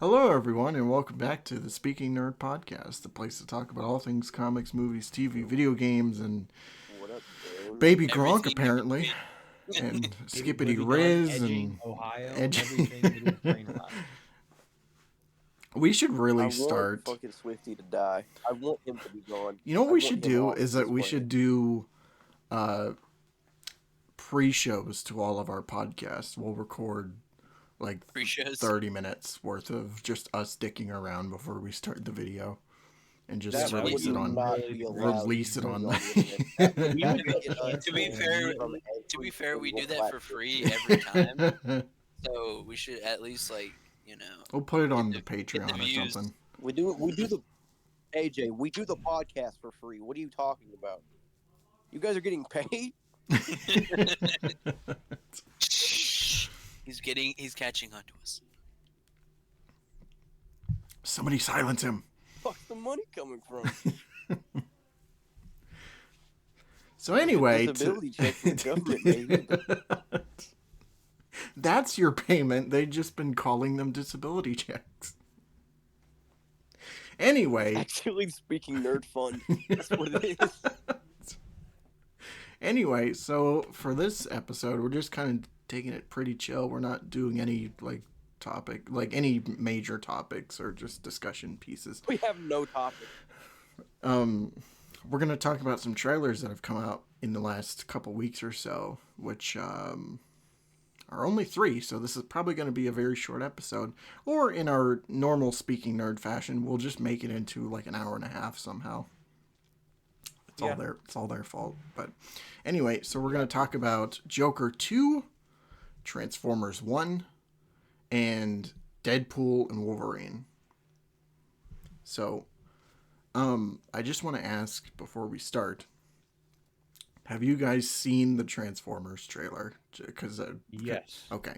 Hello, everyone, and welcome back to the Speaking Nerd Podcast, the place to talk about all things comics, movies, TV, video games, and What up, Dylan? Baby Gronk, Everything in apparently, between. and Baby Skippity Blippi Dog, Riz, edging, and Ohio, Edgy. everything that is brain rot. We should I really want start. fucking Swifty to die. I want him to be gone. You know what I we want should him do off is this that we planet. should do pre-shows to all of our podcasts. We'll record like Pre-shows. 30 minutes worth of just us dicking around before we start the video, and just That release would it on. not be allowed Release it to on. go on the internet. That would We would get us To be fair- from To be every fair, we do single that for platform. free every time, so we should at least We'll put it on the Get the Patreon or views. something. We do the AJ. We do the podcast for free. What are you talking about? You guys are getting paid. he's catching on to us. Somebody silence him. Fuck's the money coming from? So anyway, Disability check from the government, baby. That's your payment. They've just been calling them disability checks. Anyway, Actually, speaking nerd fun. That's what it is. anyway, so for this episode, we're just kind of taking it pretty chill. We're not doing any any major topics or just discussion pieces. We have no topic. We're gonna talk about some trailers that have come out in the last couple weeks or so, which are only 3, so this is probably going to be a very short episode. Or in our normal Speaking Nerd fashion, we'll just make it into like an hour and a half somehow. It's all their fault. But anyway, so we're going to talk about Joker 2, Transformers 1, and Deadpool and Wolverine. So, I just want to ask before we start, have you guys seen the Transformers trailer? Because Yes. okay.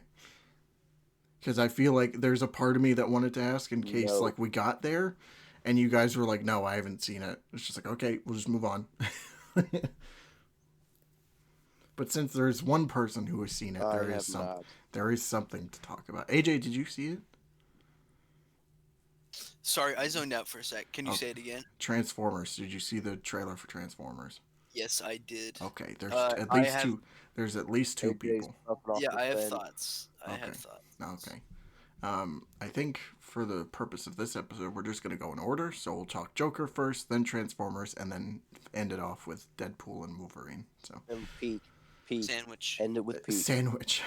Because I feel like there's a part of me that wanted to ask in case No. we got there, and you guys were like, "No, I haven't seen it." It's just like, okay, we'll just move on. But since there's one person who has seen it, I there have is not. there is something to talk about. AJ, did you see it? Sorry, I zoned out for a sec. Can you say it again? Transformers. Did you see the trailer for Transformers? Yes, I did. Okay, there's I at least have- two. There's at least 2 AJ's people. jumping off Yeah, the I have fence. thoughts. I Okay. have thoughts. Okay. I think for the purpose of this episode, we're just going to go in order. So we'll talk Joker first, then Transformers, and then end it off with Deadpool and Wolverine. So And peak. Sandwich. End it with peak. sandwich,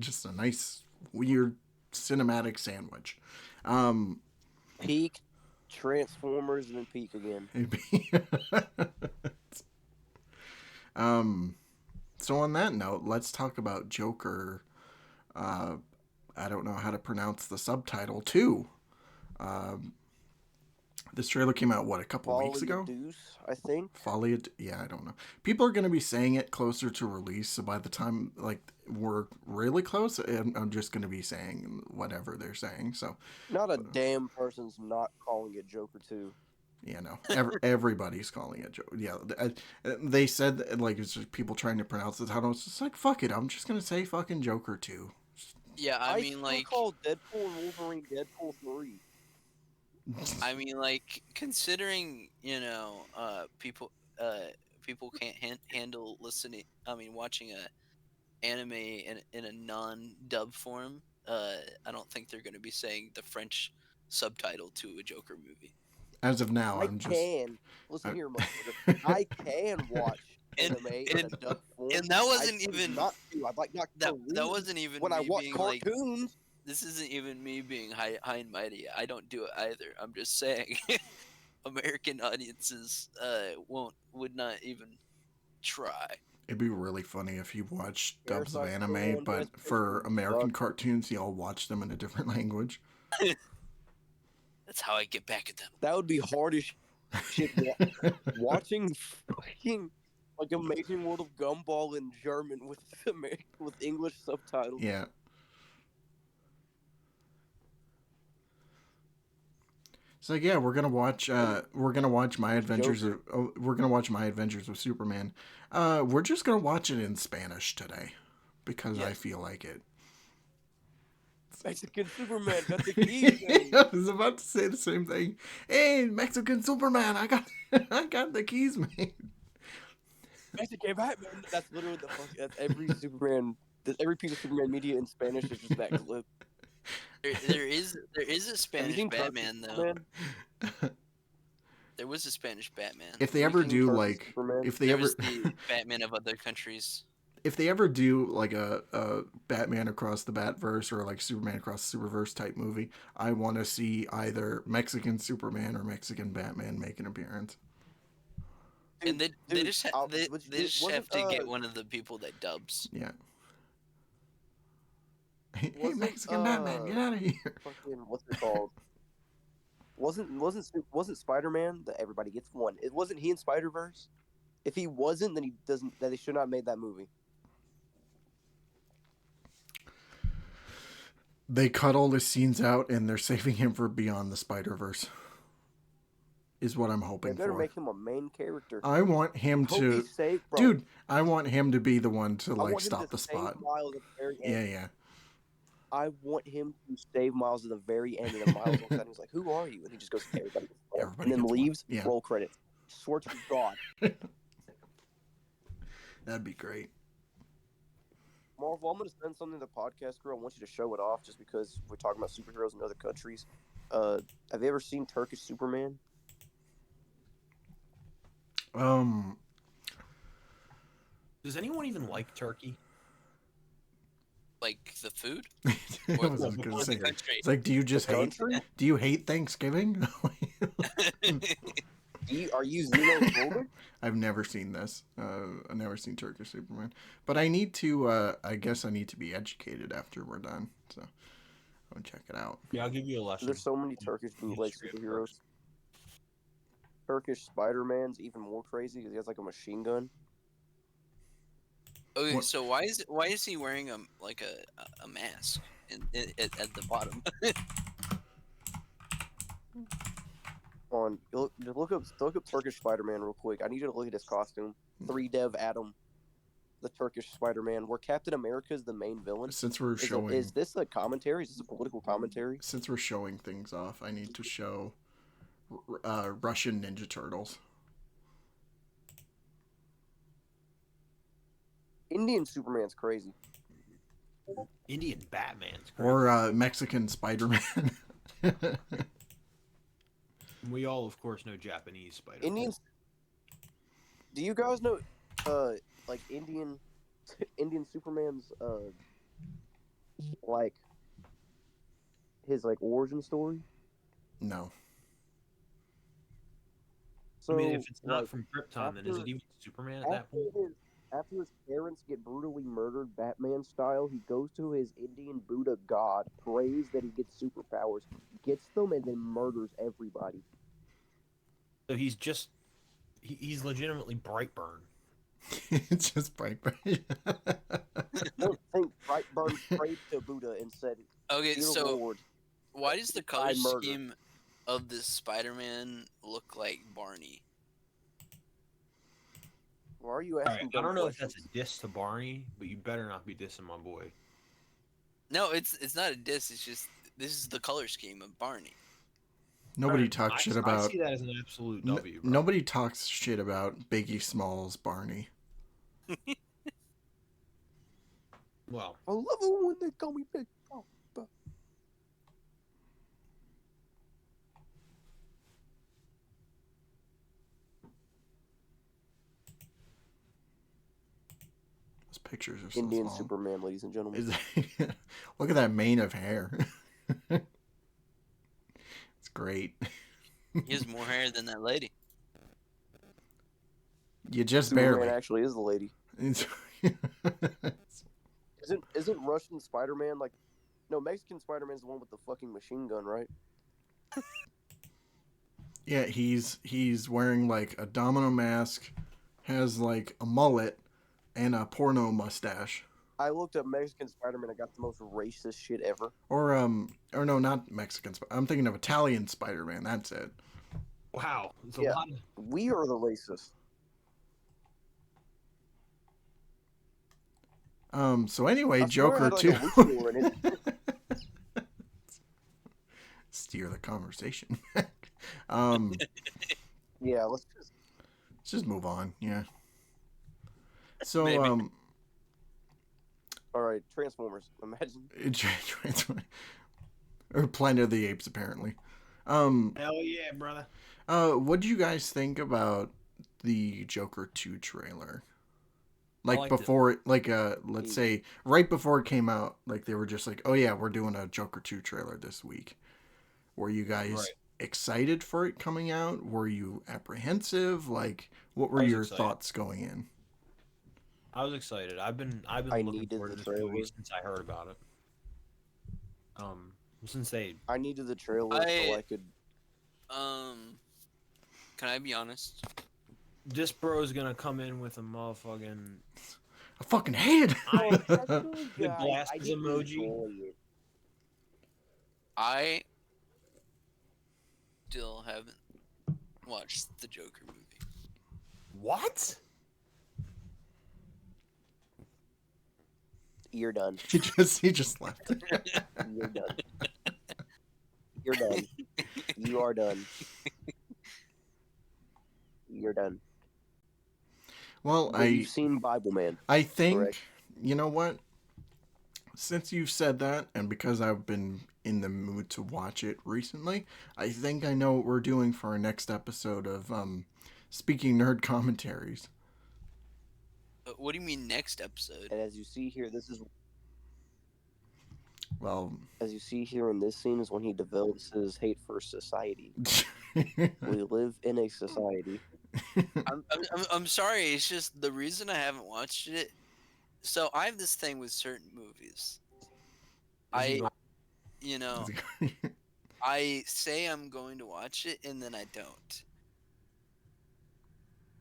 just a nice, weird cinematic sandwich. Peak, Transformers, and then peak again. it'd be- So on that note, let's talk about Joker. I don't know how to pronounce the subtitle too. This trailer came out a couple weeks ago. Deuce, I think. Yeah, I don't know. People are going to be saying it closer to release, so by the time we're really close, I'm just going to be saying whatever they're saying. So Not a damn person's not calling it Joker 2. yeah, no, everybody's calling it Joker. Yeah, they said it's just people trying to pronounce the title. It's just like, fuck it, I'm just going to say fucking Joker 2. Yeah, I mean, still call Deadpool and Wolverine Deadpool 3. Considering people can't handle watching a anime in a non-dub form. I don't think they're going to be saying the French subtitle to a Joker movie. As of now, Listen here, motherfucker. I can watch anime in a dub form. and that wasn't I choose even- not to. I'd like not to That read wasn't even when me I watch being cartoons. this isn't even me being high and mighty. I don't do it either. I'm just saying, American audiences would not even try. it'd be really funny if you watched dubs of Parasite anime, Squirrel, but West for Coast, American Duck. cartoons, y'all watch them in a different language. That's how I get back at them. That would be hard as shit. Watching fucking Amazing World of Gumball in German with English subtitles. Yeah. So yeah, we're gonna watch My Adventures with Superman. We're just gonna watch it in Spanish today because I Yes. feel like it. Mexican Superman got the keys. Man. I was about to say the same thing. Hey, Mexican Superman, I got I got the keys, man. Mexican Batman. That's literally the fuck. That's every Superman. Every piece of Superman media in Spanish is just that clip. There is a Spanish seen Turkish Batman though. Superman? There was a Spanish Batman. If they Have you ever seen do Turkish like, Superman? if they There ever, was the Batman of other countries. if they ever do like a Batman across the Batverse or like Superman across the Superverse type movie, I want to see either Mexican Superman or Mexican Batman make an appearance. And they Dude, just they just wasn't, have to get one of the people that dubs. Yeah. Hey, Wasn't, Mexican Batman, get out of here! fucking what's it called? Wasn't Spider-Man that everybody gets one? It wasn't he in Spider-Verse? If he wasn't, then he doesn't. Then they should not have made that movie. They cut all the scenes out and they're saving him for Beyond the Spider-Verse. Is what I'm They hoping better for. make him a main character. I want him Hope to, he's safe, bro. dude. I want him to be the one to I like want him stop to the save spot. Miles at the very Yeah, end. yeah. I want him to save Miles at the very end, and then Miles looks at him and he's like, "Who are you?" And he just goes, "Everybody," gets one," Everybody and then gets one. leaves. Yeah. Roll credits. Swear to God, That'd be great. Marvel. I'm gonna send something to the podcast crew. I want you to show it off, just because we're talking about superheroes in other countries. Have you ever seen Turkish Superman? Does anyone even like turkey? Like the food? I Or, was or gonna the say, country? it's like, do you just The hate? country? Do you hate Thanksgiving? Are you xenophobic? I've never seen this. I've never seen Turkish Superman, but I need to. I guess I need to be educated after we're done. So I'll check it out. Yeah, I'll give you a lesson. There's so many Turkish bootleg History of superheroes. Turkish Spider-Man's even more crazy because he has like a machine gun. Okay, What- so why is he wearing a mask at the bottom? Look up Turkish Spider-Man real quick. I need you to look at his costume. 3 Dev Adam, the Turkish Spider-Man, where Captain America is the main villain. Since we're showing, Is this a commentary? Is this a political commentary? since we're showing things off, I need to show Russian Ninja Turtles. Indian Superman's crazy. Indian Batman's crazy. Or Mexican Spider-Man. We all, of course, know Japanese Spider-Man. Indians. Do you guys know, like Indian Superman's, like his like origin story? No. I mean, if it's not like, from Krypton, then is it after- even Superman at that point? After his parents get brutally murdered, Batman style, he goes to his Indian Buddha god, prays that he gets superpowers, gets them, and then murders everybody. So he's just... He's legitimately Brightburn. It's just Brightburn. I don't think Brightburn prayed to Buddha and said, Okay, "Dear so Lord." why does the color murder. scheme of this Spider-Man look like Barney? Why are you All asking? right, I dumb don't know if that's questions? a diss to Barney, but you better not be dissing my boy. No, it's not a diss. It's just this is the color scheme of Barney. Nobody Alright, talks shit I about. see that as an absolute W, bro. Nobody talks shit about Biggie Smalls Barney. Well, I love it when they call me Big Papa. Those pictures are so Indian small. Superman, ladies and gentlemen. Is look at that mane of hair. It's great. He has more hair than that lady. You just Superman barely. actually is the lady. It's- Isn't Russian Spider-Man like? No, Mexican Spider-Man's the one with the fucking machine gun, right? yeah, he's wearing like a domino mask, has like a mullet, and a porno mustache. I looked up Mexican Spider-Man. I got the most racist shit ever. Or no, not Mexican. I'm thinking of Italian Spider-Man. That's it. wow. It's a Yeah. lot of... We are the racist. So anyway, I swear I Joker had, like, too. a luchador in it. steer the conversation back. um, Yeah, let's just. let's just move on. Yeah. So Maybe. All right, Transformers. Imagine. or Planet of the Apes apparently. Hell yeah, brother. What do you guys think about the Joker 2 trailer? Like liked it. before it, like let's say right before it came out, like they were just like, "Oh yeah, we're doing a Joker 2 trailer this week." Were you guys Right. excited for it coming out? Were you apprehensive? Like what were I was your excited. thoughts going in? I was excited. I've been I looking needed forward the to this movie trailer. since I heard about it. Since they I needed the trailer so I could. Can I be honest? this bro's gonna come in with a motherfucking A fucking head. the glasses emoji. I still haven't watched the Joker movie. What? You're done. he just left. You're done. You're done. You are done. You're done. Well, But you've seen Bible Man. I think, correct? you know what? Since you've said that, and because I've been in the mood to watch it recently, I think I know what we're doing for our next episode of Speaking Nerd Commentaries. What do you mean next episode? And as you see here, this is Well, as you see here in this scene is when he develops his hate for society. We live in a society. I'm sorry. It's just the reason I haven't watched it. So I have this thing with certain movies. You know, I say I'm going to watch it and then I don't,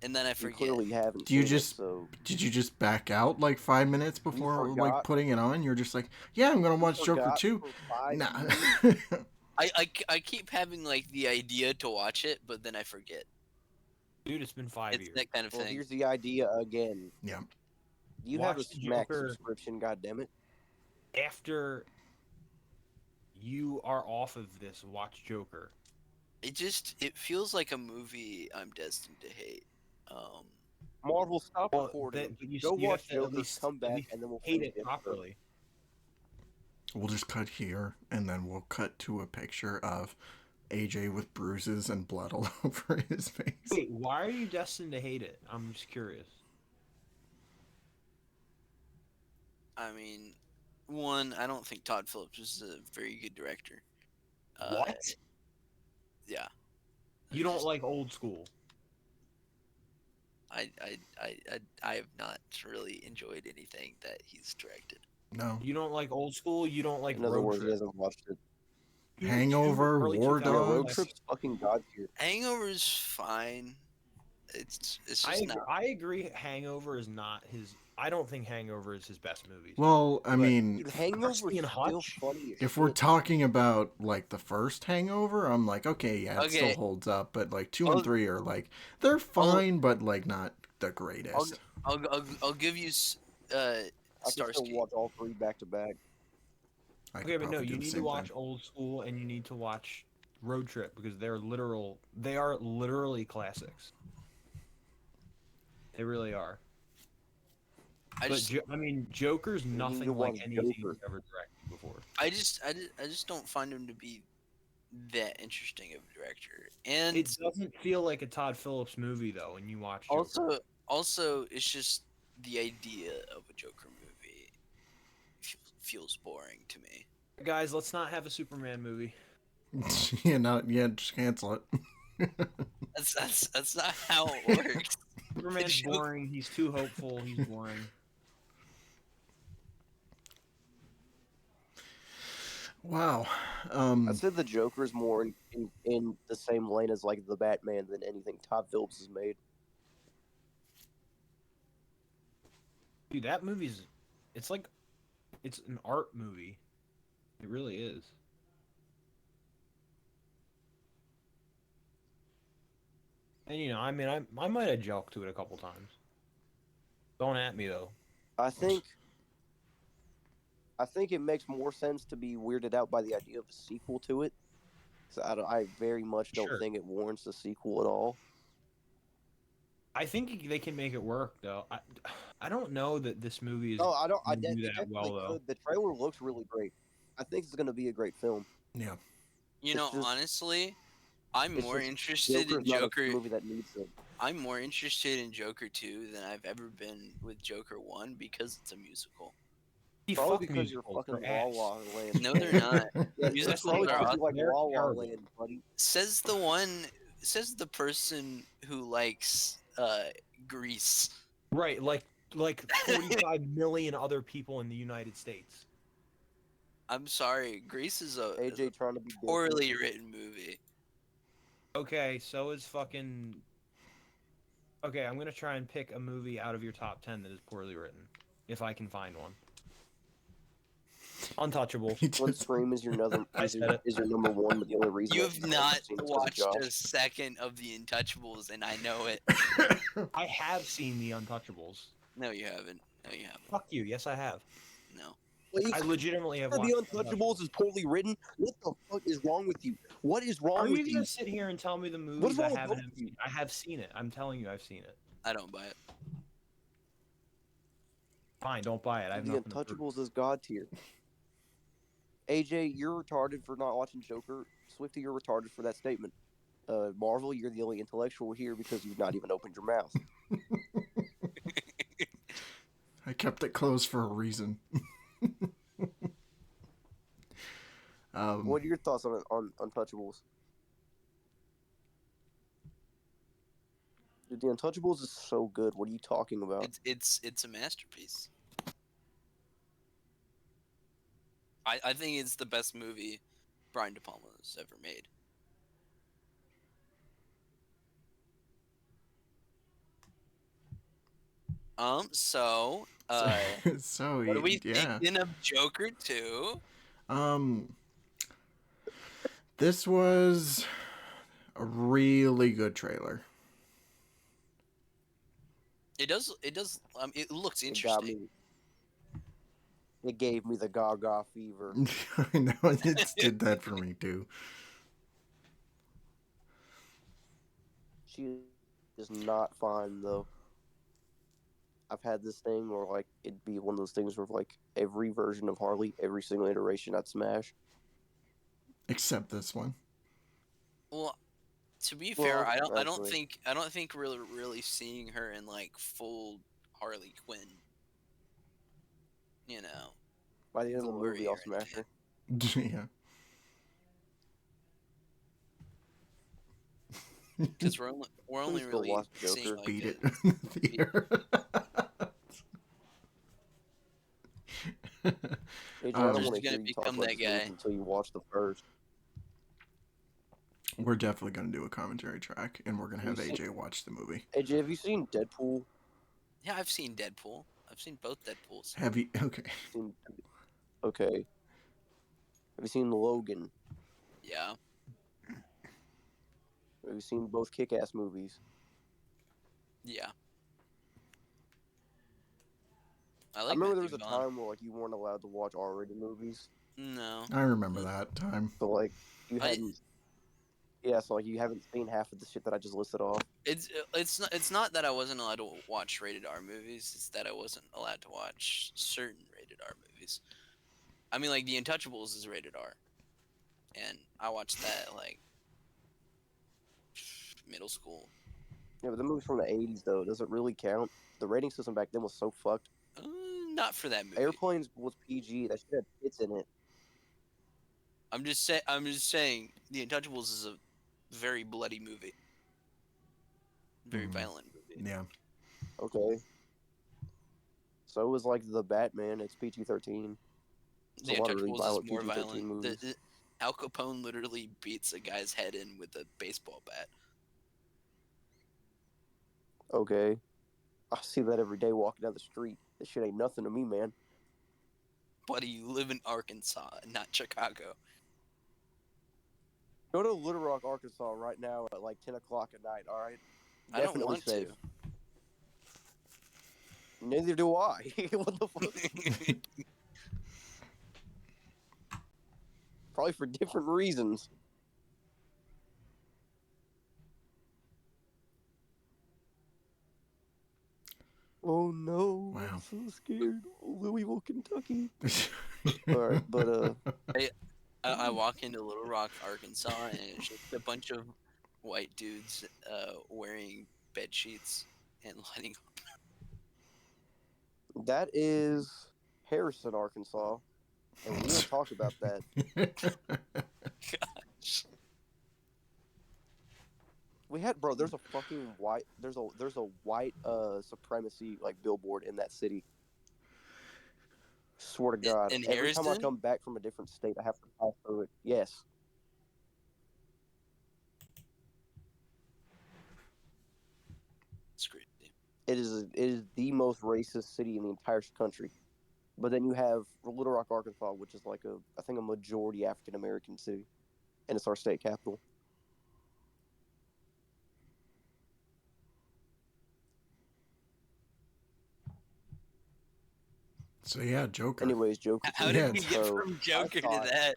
and then I You forget. clearly haven't. Do you seen just- It, so Did you just back out like 5 minutes before like forgot. putting it on? You're just like, yeah, I'm gonna watch Joker forgot 2. for 5 Nah. minutes? I keep having like the idea to watch it, but then I forget. Dude, it's been 5 It's years. that kind of Well, thing. here's the idea again. Yeah. You have a Watch the Smack Joker. subscription, goddammit. After you are off of this, watch Joker. It feels like a movie I'm destined to hate. Marvel, stop Well, recording. but you, Go you watch have to at Joker, least, come at back, least and then we'll hate finish it the episode. properly. We'll just cut here, and then we'll cut to a picture of AJ with bruises and blood all over his face. Wait, why are you destined to hate it? I'm just curious. I mean, one, I don't think Todd Phillips is a very good director. What? Yeah. You don't like old school? I have not really enjoyed anything that he's directed. No. You don't like old school? You don't like In other Road words, he Trip? hasn't watched it. Hangover, early War 2000s Yeah, Road Dogs. Trip's fucking god tier. Hangover is fine. It's just not. I agree. Hangover is not his. I don't think Hangover is his best movie. Well, I But- mean, Dude, Hangover's Starsky and still Hutch? funny as if we're shit. talking about like the first Hangover, I'm like, okay, yeah, it still Okay. holds up. But like 2 I'll- and 3 are like they're fine, but like not the greatest. I'll give you I can still Starsky. watch all 3 back to back. I could Okay, but no, probably do you the need to same watch thing. Old School and you need to watch Road Trip because they are literally classics. They really are. I But just Joker's need to nothing like watch anything Joker. he's ever directed before. I just don't find him to be that interesting of a director. And It doesn't feel like a Todd Phillips movie though when you watch Joker. also it's just the idea of a Joker movie feels boring to me. Guys, let's not have a Superman movie. yeah, just cancel it. That's not how it works. Superman's Joker- boring. He's too hopeful. He's boring. Wow. I said the Joker's more in the same lane as like the Batman than anything Todd Phillips has made. Dude, that movie's it's an art movie. It really is. And I mean, I might have joked to it a couple times. Don't at me though. I think it makes more sense to be weirded out by the idea of a sequel to it So I very much don't Sure. think it warrants a sequel at all. I think they can make it work though. I don't know that this movie is No, I don't. gonna do It that definitely well though. could. The trailer looks really great. I think it's going to be a great film. Yeah. You It's know, just- honestly, I'm It's more just interested in Joker's not Joker. a movie that needs it. I'm more interested in Joker 2 than I've ever been with Joker 1 because it's a musical. Probably because you're fucking Wawa land. No, they're not. Yeah, Musicals probably are because awesome. you like They're Wawa terrible. land, buddy. Says the person who likes Grease. Right, like 45 million other people in the United States. I'm sorry, Grease is a AJ trying to be different. poorly written movie. Okay, so is fucking. Okay, I'm gonna try and pick a movie out of your top 10 that is poorly written, if I can find one. Untouchable. He One just- Scream is your number. I said it. Is your number one, but the only reason You I've have never not seen it's 'cause of watched Josh. a second of The Untouchables, and I know it. I have seen The Untouchables. No, you haven't. No, you haven't. Fuck you. Yes, I have. No. Wait, I legitimately have The watched Untouchables is poorly written. What the fuck is wrong with you? What is wrong Are with you you? gonna sit here and tell me the What's movies I wrong with haven't both of you? seen? I have seen it. I'm telling you, I've seen it. I don't buy it. Fine, don't buy it. I have The nothing to prove. Untouchables is god tier. AJ, you're retarded for not watching Joker. Swifty, you're retarded for that statement. Marvel, you're the only intellectual here because you've not even opened your mouth. I kept it closed for a reason. What are your thoughts on Untouchables? Dude, The Untouchables is so good. What are you talking about? It's a masterpiece. I think it's the best movie Brian De Palma's ever made. So so what do we yeah. thinking of Joker 2? This was a really good trailer. It does it looks It got interesting. me. It gave me the Gaga fever. I know it did that for me too. She is not fine though. I've had this thing where like it'd be one of those things where like every version of Harley, every single iteration I'd smash. Except this one. Well, to be fair, Well, I don't actually- think really seeing her in like full Harley Quinn. You know, By the end of the Glory movie, I'll or smash her. anything. Yeah. because we're only Please go really watch seeing Joker. like Beat it a- in the theater. AJ, I Um, don't Who's want to hear gonna you talk become about that this movie guy? until you watch the first. We're definitely going to do a commentary track, and we're going to have You see- AJ watch the movie. AJ, have you seen Deadpool? Yeah, I've seen Deadpool. I've seen both Deadpools. Have you? Okay. Okay. Have you seen Logan? Yeah. Have you seen both Kick-Ass movies? Yeah. I I like remember there was Matthew a Vaughn. time where like you weren't allowed to watch R-rated movies, No. I remember that time. so like you I- hadn't. Yeah, so like you haven't seen half of the shit that I just listed off. It's not that I wasn't allowed to watch rated R movies. It's that I wasn't allowed to watch certain rated R movies. I mean, like The Untouchables is rated R, and I watched that like middle school. Yeah, but the movie's from the '80s though. Does it really count? The rating system back then was so fucked. Not for that movie. Airplanes was PG. That shit had tits in it. I'm just saying The Untouchables is a very bloody movie. Very Mhm. violent movie. Yeah. Okay. So was like the Batman. It's PG-13. The a lot of really Untouchables violent is more PG-13 violent. movies. Al Capone literally beats a guy's head in with a baseball bat. Okay. I see that every day walking down the street. This shit ain't nothing to me, man. Buddy, you live in Arkansas, not Chicago. Go to Little Rock, Arkansas right now at like 10 o'clock at night, alright? I don't want safe. to. Neither do I. What the fuck? Probably for different reasons. Oh no! Wow. I'm so scared. Louisville, Kentucky. All right, but I walk into Little Rock, Arkansas, and it's just a bunch of white dudes wearing bed sheets and lighting. that is Harrison, Arkansas, and we don't talk about that. We had, bro. There's a fucking white. There's a white supremacy like billboard in that city. Swear to God, In every time I Harrison? come back from a different state, I have to pass through it. Yes. It's crazy. It is the most racist city in the entire country. But then you have Little Rock, Arkansas, which is like I think a majority African American city, and it's our state capital. So yeah, Joker. Anyways, Joker. How Yeah, did we get so from Joker to thought- that?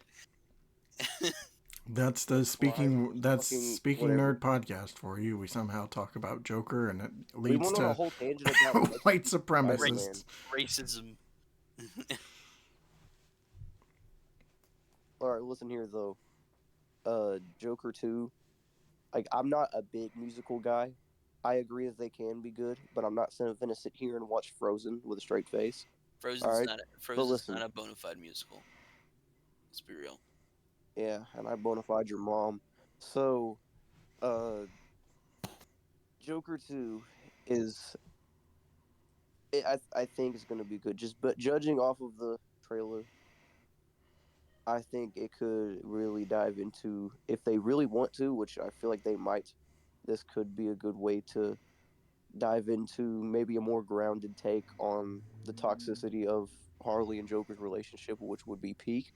That's the speaking fucking speaking whatever. nerd podcast for you. We somehow talk about Joker, and it We leads went on a to whole tangent about white Spider-Man. supremacists. Racism. All right, listen here though. Joker 2. Like, I'm not a big musical guy. I agree that they can be good, but I'm not going to sit here and watch Frozen with a straight face. Frozen's All right, Frozen's listen. not a bona fide musical. Let's be real. Yeah, and I bona fide your mom. So, Joker 2 is, I think it's going to be good. But judging off of the trailer, I think it could really dive into, if they really want to, which I feel like they might, this could be a good way to dive into maybe a more grounded take on the toxicity of Harley and Joker's relationship, which would be peak.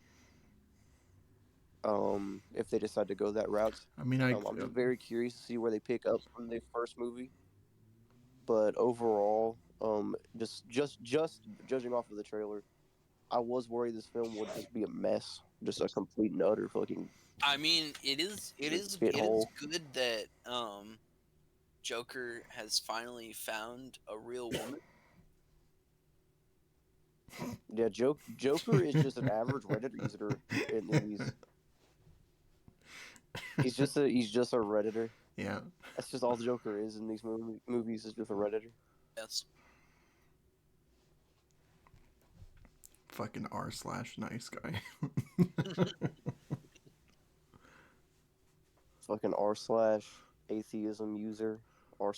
If they decide to go that route. I mean, I'm just very curious to see where they pick up from the first movie. But overall, just judging off of the trailer, I was worried this film would just be a mess, just a complete and utter fucking. I mean, it is Shithole. good that Joker has finally found a real woman. Yeah, Joker is just an average Reddit user in these. He's just a Redditor. yeah. That's just all the Joker is in these movies is just a Redditor. Yes. Fucking r/nice guy. Fucking r/atheism user, r/.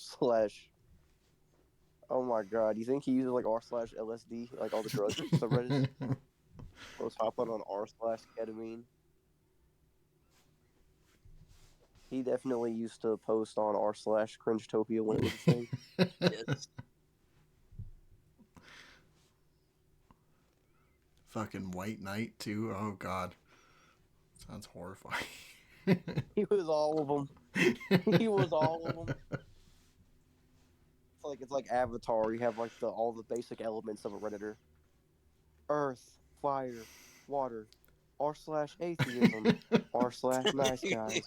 Oh my god, you think he uses like r/LSD, like all the drugs subreddits? Goes hopping on r/ketamine. He definitely used to post on r/Cringetopia when it was a thing. Yes. Fucking White Knight too. Oh god, sounds horrifying. He was all of them. He was all of them. It's like Avatar. You have like all the basic elements of a Redditor: earth, fire, water, r/atheism, r/nice guys.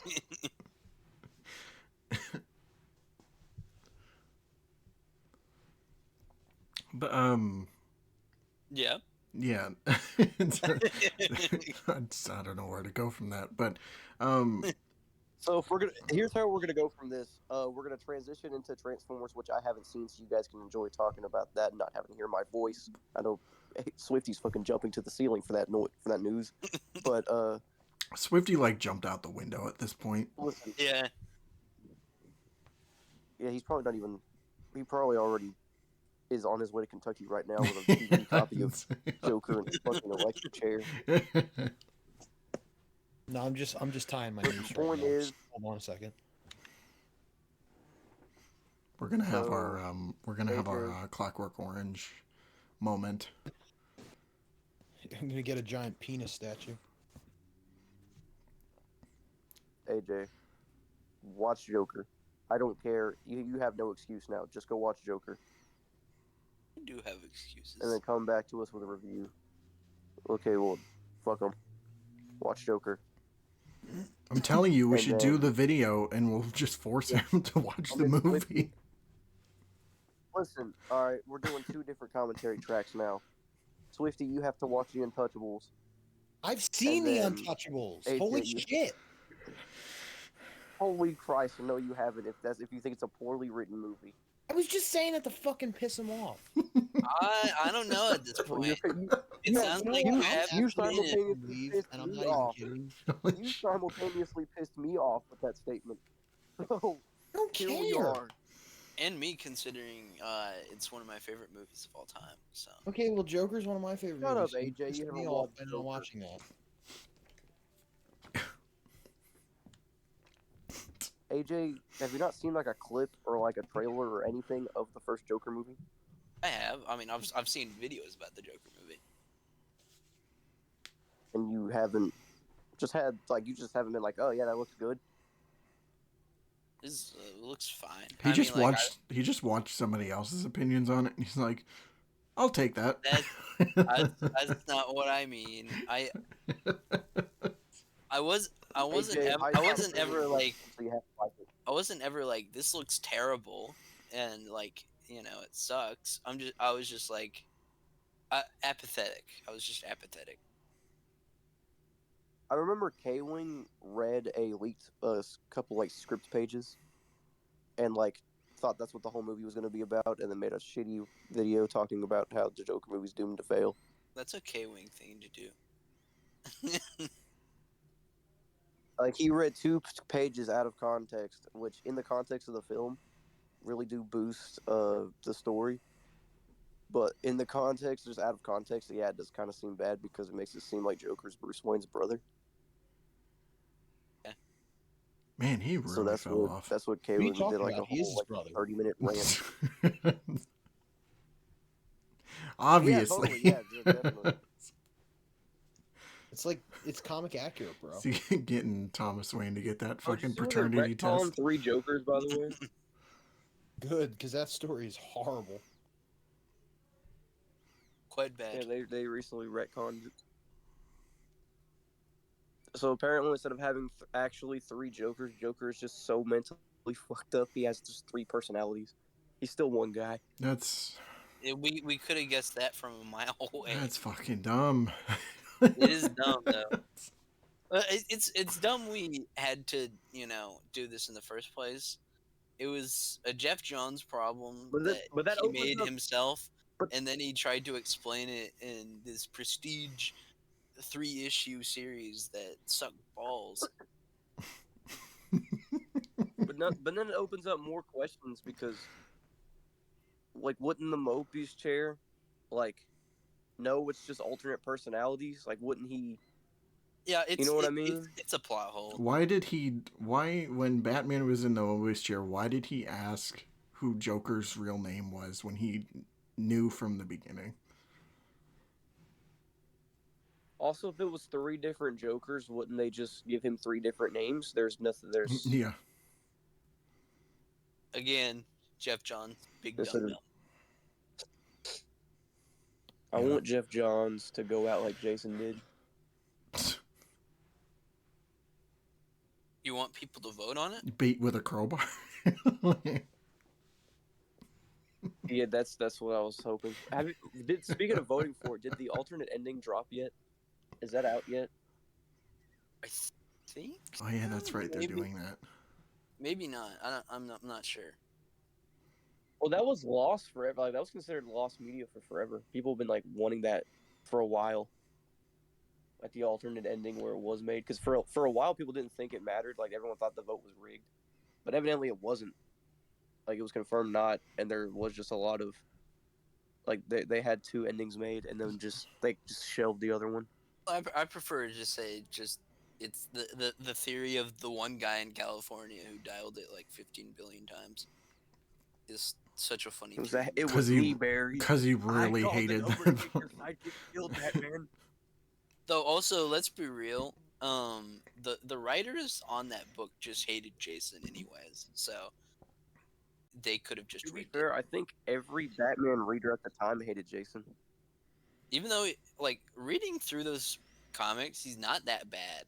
But Yeah. yeah. I don't know where to go from that, but So if here's how we're gonna go from this. We're gonna transition into Transformers, which I haven't seen, so you guys can enjoy talking about that and not having to hear my voice. I know Swifty's fucking jumping to the ceiling for that news, but Swifty like jumped out the window at this point. listen, Yeah. yeah, he's probably not even. He probably already is on his way to Kentucky right now with a DVD copy of Joker in his fucking electric chair. No, I'm just tying my The noose right point now. is- Hold on a second. We're gonna have So, our Clockwork Orange moment. I'm gonna get a giant penis statue. AJ, watch Joker. I don't care. You have no excuse now. Just go watch Joker. I do have excuses. And then come back to us with a review. Okay, well, fuck them. Watch Joker. I'm telling you, we And should do the video, and we'll just force him to watch the movie. Listen, all right, we're doing 2 different commentary tracks now. Swifty, you have to watch The Untouchables. I've seen And The then, Untouchables. AJ, Holy you- shit! Holy Christ! No, you haven't. If you think it's a poorly written movie, I was just saying that to fucking piss him off. I don't know at this Well, point. you- It yeah, sounds You know like what? you I'm have you absolutely seen it. simultaneously relieved, pissed and I'm me not even off. kidding. You simultaneously pissed me off with that statement. So I don't here we care. are. And me considering it's one of my favorite movies of all time. So Okay, well, Joker's one of my favorite Shut movies. up, so you AJ, pissed you haven't me off watched by not Joker. watching that. AJ, have you not seen like a clip or like a trailer or anything of the first Joker movie? I have. I mean, I've seen videos about the Joker movie. And you haven't you just haven't been like, oh yeah, that looks good. This looks fine. He I just mean, like, watched. He just watched somebody else's opinions on it, and he's like, "I'll take that." That's not what I mean. I wasn't AJ, ever, I I wasn't thought ever like so you have to like it. I wasn't ever like this looks terrible and like it sucks. I was just like apathetic. I was just apathetic. I remember K-Wing read a leaked couple like script pages, and like thought that's what the whole movie was going to be about, and then made a shitty video talking about how the Joker movie's doomed to fail. That's a K-Wing thing to do. Like he read 2 pages out of context, which in the context of the film really do boost the story. But in the context, just out of context, yeah, it does kind of seem bad because it makes it seem like Joker's Bruce Wayne's brother. Man, he really So that's fell what off. that's what What are you K-Wing did, talking like about? a He is whole his brother. 30-minute rant. Obviously. Yeah, definitely. It's like it's comic accurate, bro. See, getting Thomas Wayne to get that Oh, did fucking you see when they paternity retconned test. 3 Jokers, by the way. Good, because that story is horrible. Quite Yeah, bad. they recently retconned it. So apparently, instead of having actually 3 Jokers, Joker is just so mentally fucked up. He has just 3 personalities. He's still one guy. That's We could have guessed that from a mile away. that's fucking dumb. It is dumb though. It's dumb we had to do this in the first place. It was a Jeff Johns problem But that he opens made up- himself, but- and then he tried to explain it in this prestige 3-issue series that sucked balls. But then it opens up more questions because, like, wouldn't the Mobius chair, like, know it's just alternate personalities? Like, wouldn't he? Yeah, it's know what I mean? It's a plot hole. Why when Batman was in the Mobius chair, why did he ask who Joker's real name was when he knew from the beginning? Also, if it was 3 different Jokers, wouldn't they just give him 3 different names? There's nothing. There's Yeah. Again, Jeff Johns, big This dumb is- dumb. I Yeah. want Jeff Johns to go out like Jason did. You want people to vote on it? Beat with a crowbar. Yeah, that's what I was hoping. Speaking of voting for it, did the alternate ending drop yet? Is that out yet? I think. Oh yeah, that's right. They're Maybe. doing that. Maybe not. I'm not sure. Well, that was lost forever. Like that was considered lost media for forever. People have been like wanting that for a while. Like the alternate ending where it was made, because for a while people didn't think it mattered. Like everyone thought the vote was rigged, but evidently it wasn't. Like it was confirmed not, and there was just a lot of, like they had 2 endings made, and then they just shelved the other one. I prefer to just say it's the theory of the one guy in California who dialed it like 15 billion times is such a funny theory. It 'Cause was he- me, Barry. Because he really I called hated the number to them. get your sidekick killed, Batman. Though also, let's be real. The writers on that book just hated Jason anyways, so they could have just To be rigged it. fair, I think every Batman reader at the time hated Jason. Even though, like, reading through those comics, he's not that bad.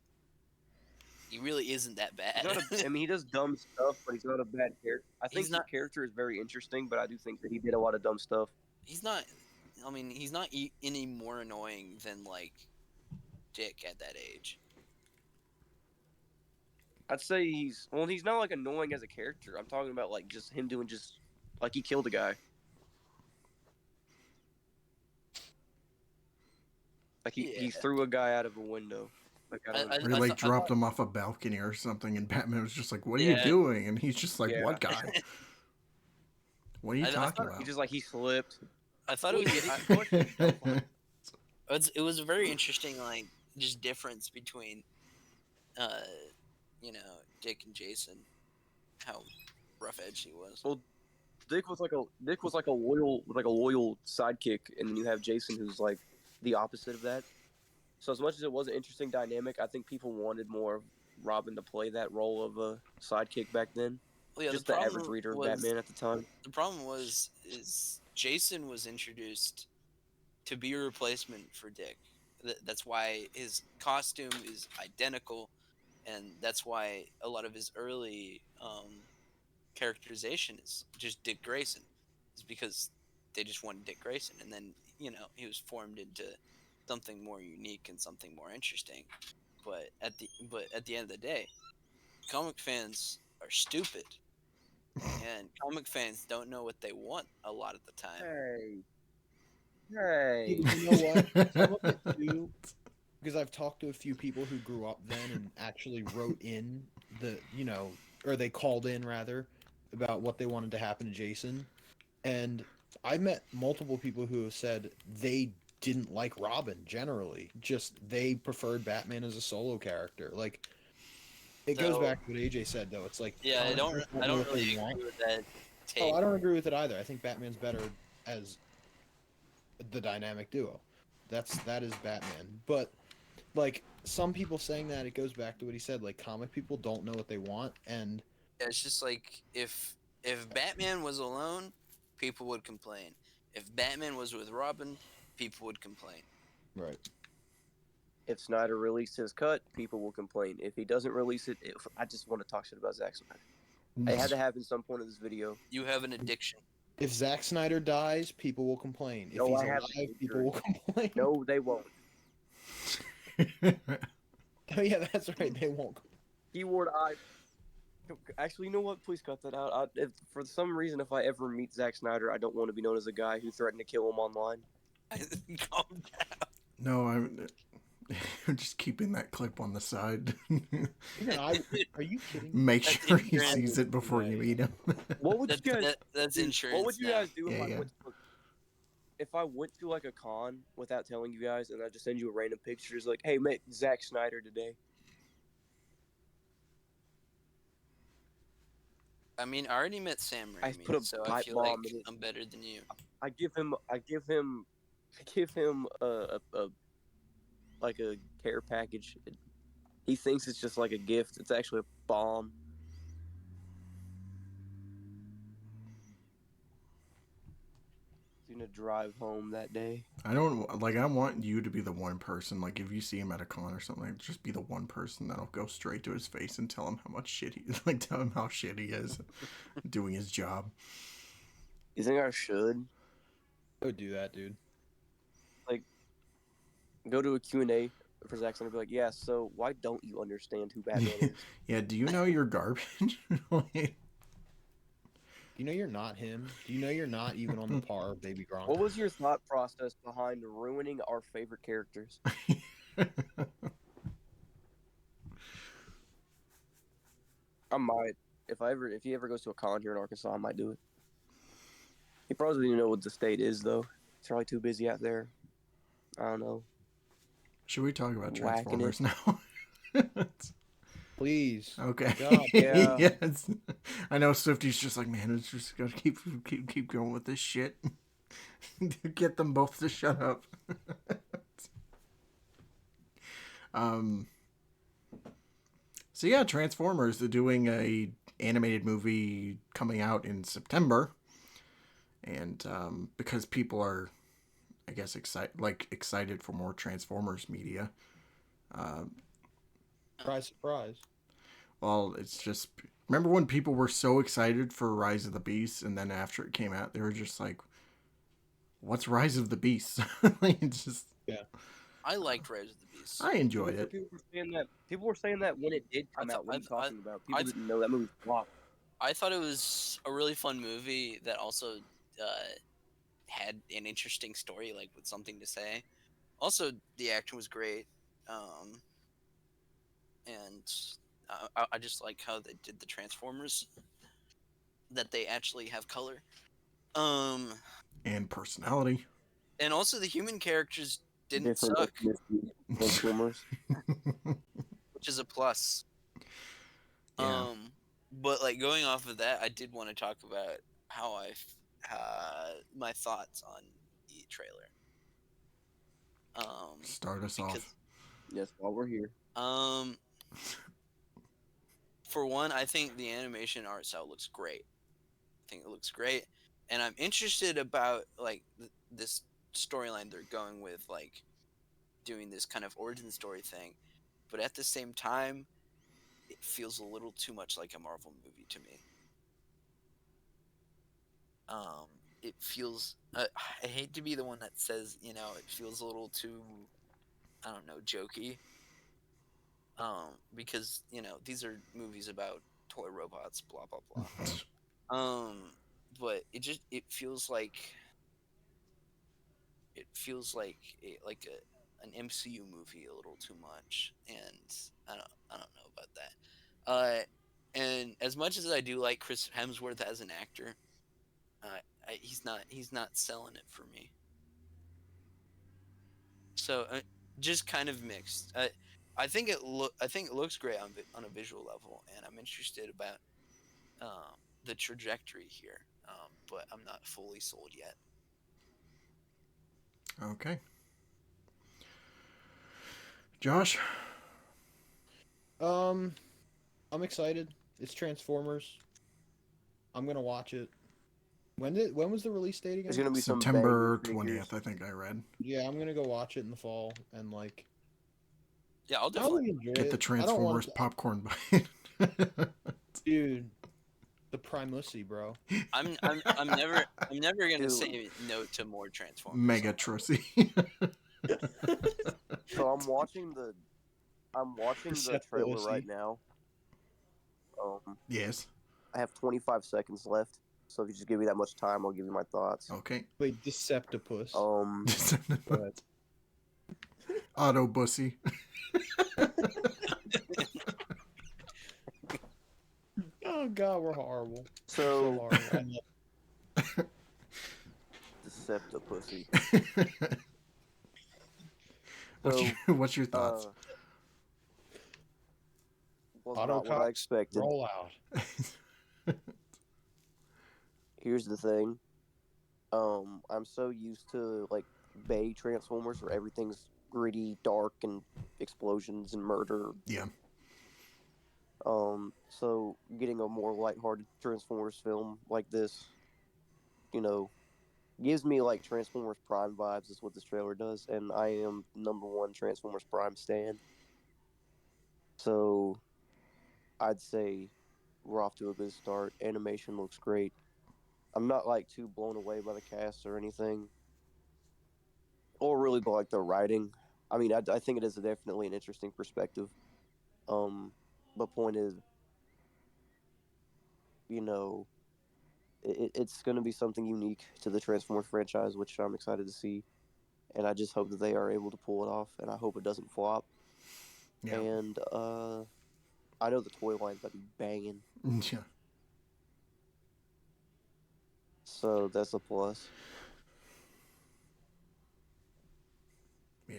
He really isn't that bad. He's not I mean, he does dumb stuff, but he's not a bad character. I think He's his not- character is very interesting, but I do think that he did a lot of dumb stuff. he's not. I mean, he's not any more annoying than like Dick at that age. I'd say he's not like annoying as a character. I'm talking about like just him doing just like he killed a guy. Like he Yeah. threw a guy out of a window. Like I don't I- Or he like I dropped him off a balcony or something, and Batman was just like, "What are Yeah. you doing?" And he's just like, Yeah. "What guy? What are you I talking thought about?" he just like he slipped. I thought it was it was a very interesting like just difference between you know, Dick and Jason, how rough edge he was. Well, Dick was like a loyal sidekick, and then you have Jason who's like the opposite of that. So as much as it was an interesting dynamic, I think people wanted more of Robin to play that role of a sidekick back then. Well, yeah, Just the average reader of Batman at the time. The problem is Jason was introduced to be a replacement for Dick. That's why his costume is identical, and that's why a lot of his early characterization is just Dick Grayson. Is because they just wanted Dick Grayson, and then he was formed into something more unique and something more interesting. But at the end of the day, comic fans are stupid, and comic fans don't know what they want a lot of the time. Hey. You know what? Some of it too, because I've talked to a few people who grew up then and actually wrote in or they called in rather, about what they wanted to happen to Jason. And I met multiple people who have said they didn't like Robin generally. Just they preferred Batman as a solo character. Like it goes So- back to what AJ said though. It's like Yeah, I don't know what they really want. agree with that take. Oh, I don't agree with it either. I think Batman's better as the dynamic duo. That is Batman. But like some people saying that, it goes back to what he said. Like comic people don't know what they want, and It's just like if Batman was alone, people would complain. If Batman was with Robin, people would complain. right. If Snyder released his cut, people will complain. If he doesn't release it, I just want to talk shit about Zack Snyder. It had to happen some point in this video. You have an addiction. If Zack Snyder dies, people will complain. If No, he's I have alive, a people will complain. No, they won't. Oh yeah, that's right. They won't. Keyword I. Actually, you know what? Please cut that out. If for some reason, if I ever meet Zack Snyder, I don't want to be known as a guy who threatened to kill him online. Calm down. No, I'm just keeping that clip on the side. Yeah, are you kidding? Make That's sure he insurance. sees it before you meet him. What would you guys? That's insurance. What would you now. guys do if Yeah, I yeah. went to, if I went to like a con without telling you guys, and I just send you a random pictures like, "Hey, met Zack Snyder today." I mean, I already met Sam I Raimi, put a so I pipe feel like bomb in it. I'm better than you. I give him a like a care package. He thinks it's just like a gift. It's actually a bomb. He's gonna drive home that day. I don't like. I want you to be the one person. Like, if you see him at a con or something, just be the one person that'll go straight to his face and tell him how much shit he like. Tell him how shit he is doing his job. You think I should I would do that, dude. go to a Q&A for Zack Snyder and be like, "Yeah, so why don't you understand who Batman is?" Yeah. Do you know you're garbage? Like, You know you're not him. Do you know you're not even on the par of Baby Gronk? What was your thought process behind ruining our favorite characters? I might. If he ever goes to a con here in Arkansas, I might do it. He probably doesn't even know what the state is, though. He's probably too busy out there. I don't know. Should we talk about Whacking it. Transformers now? Please. Okay. God, yeah. Yes. I know Swifty's just like, man, it's just gotta keep going with this shit. Get them both to shut up. So yeah, Transformers, they're doing a animated movie coming out in September. And because people are, I guess, excited for more Transformers media. Surprise, surprise. Well, it's just remember when people were so excited for Rise of the Beast, and then after it came out, they were just like, "What's Rise of the Beast?" Like, it's just I liked Rise of the Beast. I enjoyed it. People were saying that. People were saying that when it did I come thought- out. What are you I- talking about? People I- didn't know that movie flopped. I thought it was a really fun movie that also had an interesting story, like with something to say. Also, the action was great, and I just like how they did the Transformers. That they actually have color, And personality. and also the human characters didn't Different suck, Transformers. which is a plus. Yeah. But like going off of that, I did want to talk about how my thoughts on the trailer. Start us because, off. Yes, while we're here. For one, I think the animation art style looks great. I think it looks great, and I'm interested about like this storyline they're going with, like doing this kind of origin story thing. But at the same time, it feels a little too much like a Marvel movie to me. It feels. I hate to be the one that says, it feels a little too, I don't know, jokey. Because these are movies about toy robots, blah blah blah. But it feels like an MCU movie a little too much, and I don't know about that. And as much as I do like Chris Hemsworth as an actor, he's not selling it for me. So just kind of mixed. I think it looks great on a visual level, and I'm interested about the trajectory here, but I'm not fully sold yet. Okay. Josh? I'm excited. It's Transformers. I'm gonna watch it. When was the release date again? There's gonna be some September banging figures. 20th, I think I read. Yeah, I'm gonna go watch it in the fall and like Yeah, I'll I'll definitely. enjoy Get the it. I don't want Transformers popcorn bucket. dude. The Primussy, bro. I'm never gonna Dude. say no to more Transformers. Mega Trussy. So I'm watching the trailer Decepticon. right now. Yes. I have 25 seconds left. So if you just give me that much time, I'll give you my thoughts. Okay. Wait, Deceptopus. Um, Auto Bussy. Oh god, we're horrible. so horrible. Deceptipussy. What's your thoughts? Was not what I Autocox, expected. roll out. Here's the thing. I'm so used to like Bay Transformers where everything's gritty, dark, and explosions and murder. Yeah. So getting a more lighthearted Transformers film like this, gives me like Transformers Prime vibes. Is what this trailer does, and I am #1 Transformers Prime stan. So, I'd say we're off to a good start. Animation looks great. I'm not like too blown away by the cast or anything, or really by like the writing. I mean, I think it is definitely an interesting perspective. But point is, it's going to be something unique to the Transformers franchise, which I'm excited to see. And I just hope that they are able to pull it off, and I hope it doesn't flop. Yeah. And I know the toy line's about to be banging, Yeah. so that's a plus. Yeah.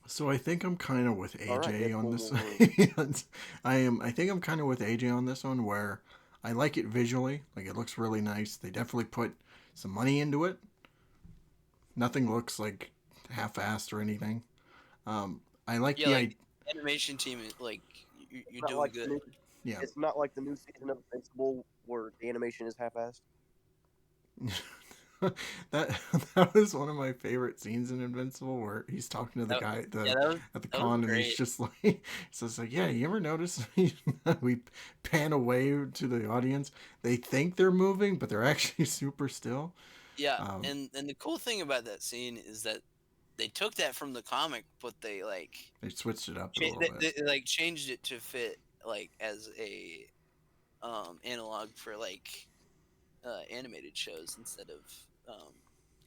So I think I'm kind of with All right, AJ on this. Deadpool I think I'm kind of with AJ on this one, where I like it visually. Like, it looks really nice. They definitely put some money into it. Nothing looks like half-assed or anything. I like Yeah, the like animation team, like you're Not doing like good. yeah. It's not like the new season of Invincible where the animation is half-assed. that that was one of my favorite scenes in Invincible, where he's talking to the That, guy at yeah, the at the that was con, and he's great. just like, so it's like, yeah, you ever notice we pan away to the audience, they think they're moving, but they're actually super still. Yeah, Um, and the cool thing about that scene is that they took that from the comic, but they like they switched it up a little bit. they like changed it to fit like as a analog for like animated shows instead of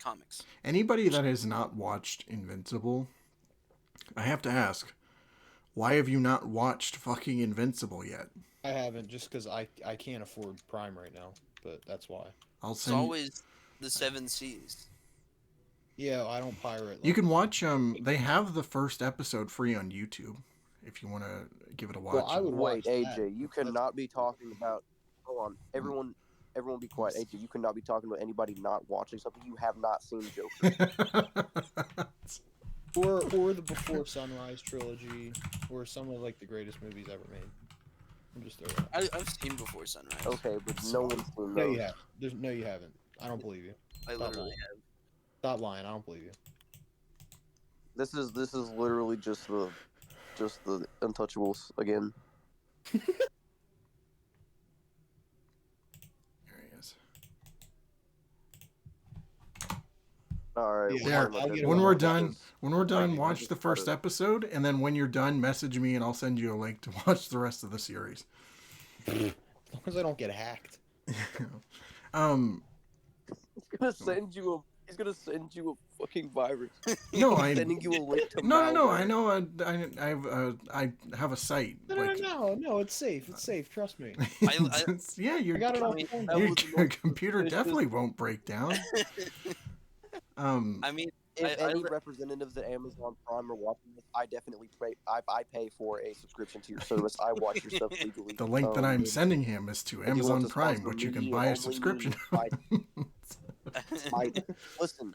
comics. Anybody that has not watched Invincible, I have to ask, why have you not watched fucking Invincible yet? I haven't, just because I can't afford Prime right now, but that's why. I'll It's send you. always the 7 Cs. Yeah, I don't pirate. You can watch they have the first episode free on YouTube if you want to give it a watch. Well, I would Wait, watch that. AJ, you cannot be talking about. Hold on, everyone, be quiet. AJ, you cannot be talking about anybody not watching something you have not seen. Joker. or the Before Sunrise trilogy, or some of like the greatest movies ever made. I'm just throwing it out. I've seen Before Sunrise. Okay, but no one's seen No, those. you have. No, you haven't. I don't believe you. I literally have. Stop lying. I don't believe you. This is literally just the Untouchables again. There he is. All right. Yeah, There. I'll get it When on we're my done, podcast. when we're done, Right, watch just the first cut it. episode, and then when you're done, message me, and I'll send you a link to watch the rest of the series. As long as I don't get hacked. um, He's gonna send you a. He's gonna send you a fucking virus. no, He's I sending you a link to no. malware. I know. I have a site. No, it's safe. It's safe. Trust me. Yeah, I your got it on mean, phone. that your was the most computer suspicious- definitely won't break down. I mean, If I any re- representatives at Amazon Prime are watching this, I definitely pay. I pay for a subscription to your service. I watch your stuff legally. The link that I'm if sending him is to you want Amazon to Prime, sponsor which you can me, buy a only subscription. me, listen,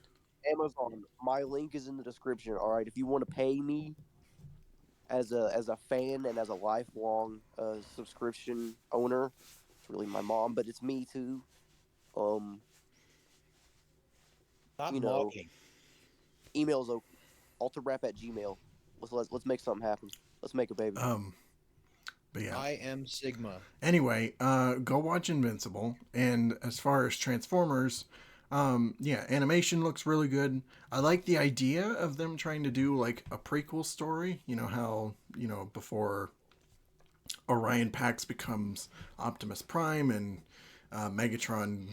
Amazon. My link is in the description. All right, if you want to pay me as a fan and as a lifelong subscription owner, it's really my mom, but it's me too. Stop you know, mocking. Email's open. alterrap@gmail. Let's make something happen. Let's make a baby. But yeah. I am Sigma. Anyway, go watch Invincible. And as far as Transformers, yeah, animation looks really good. I like the idea of them trying to do like a prequel story. You know how, before Orion Pax becomes Optimus Prime and Megatron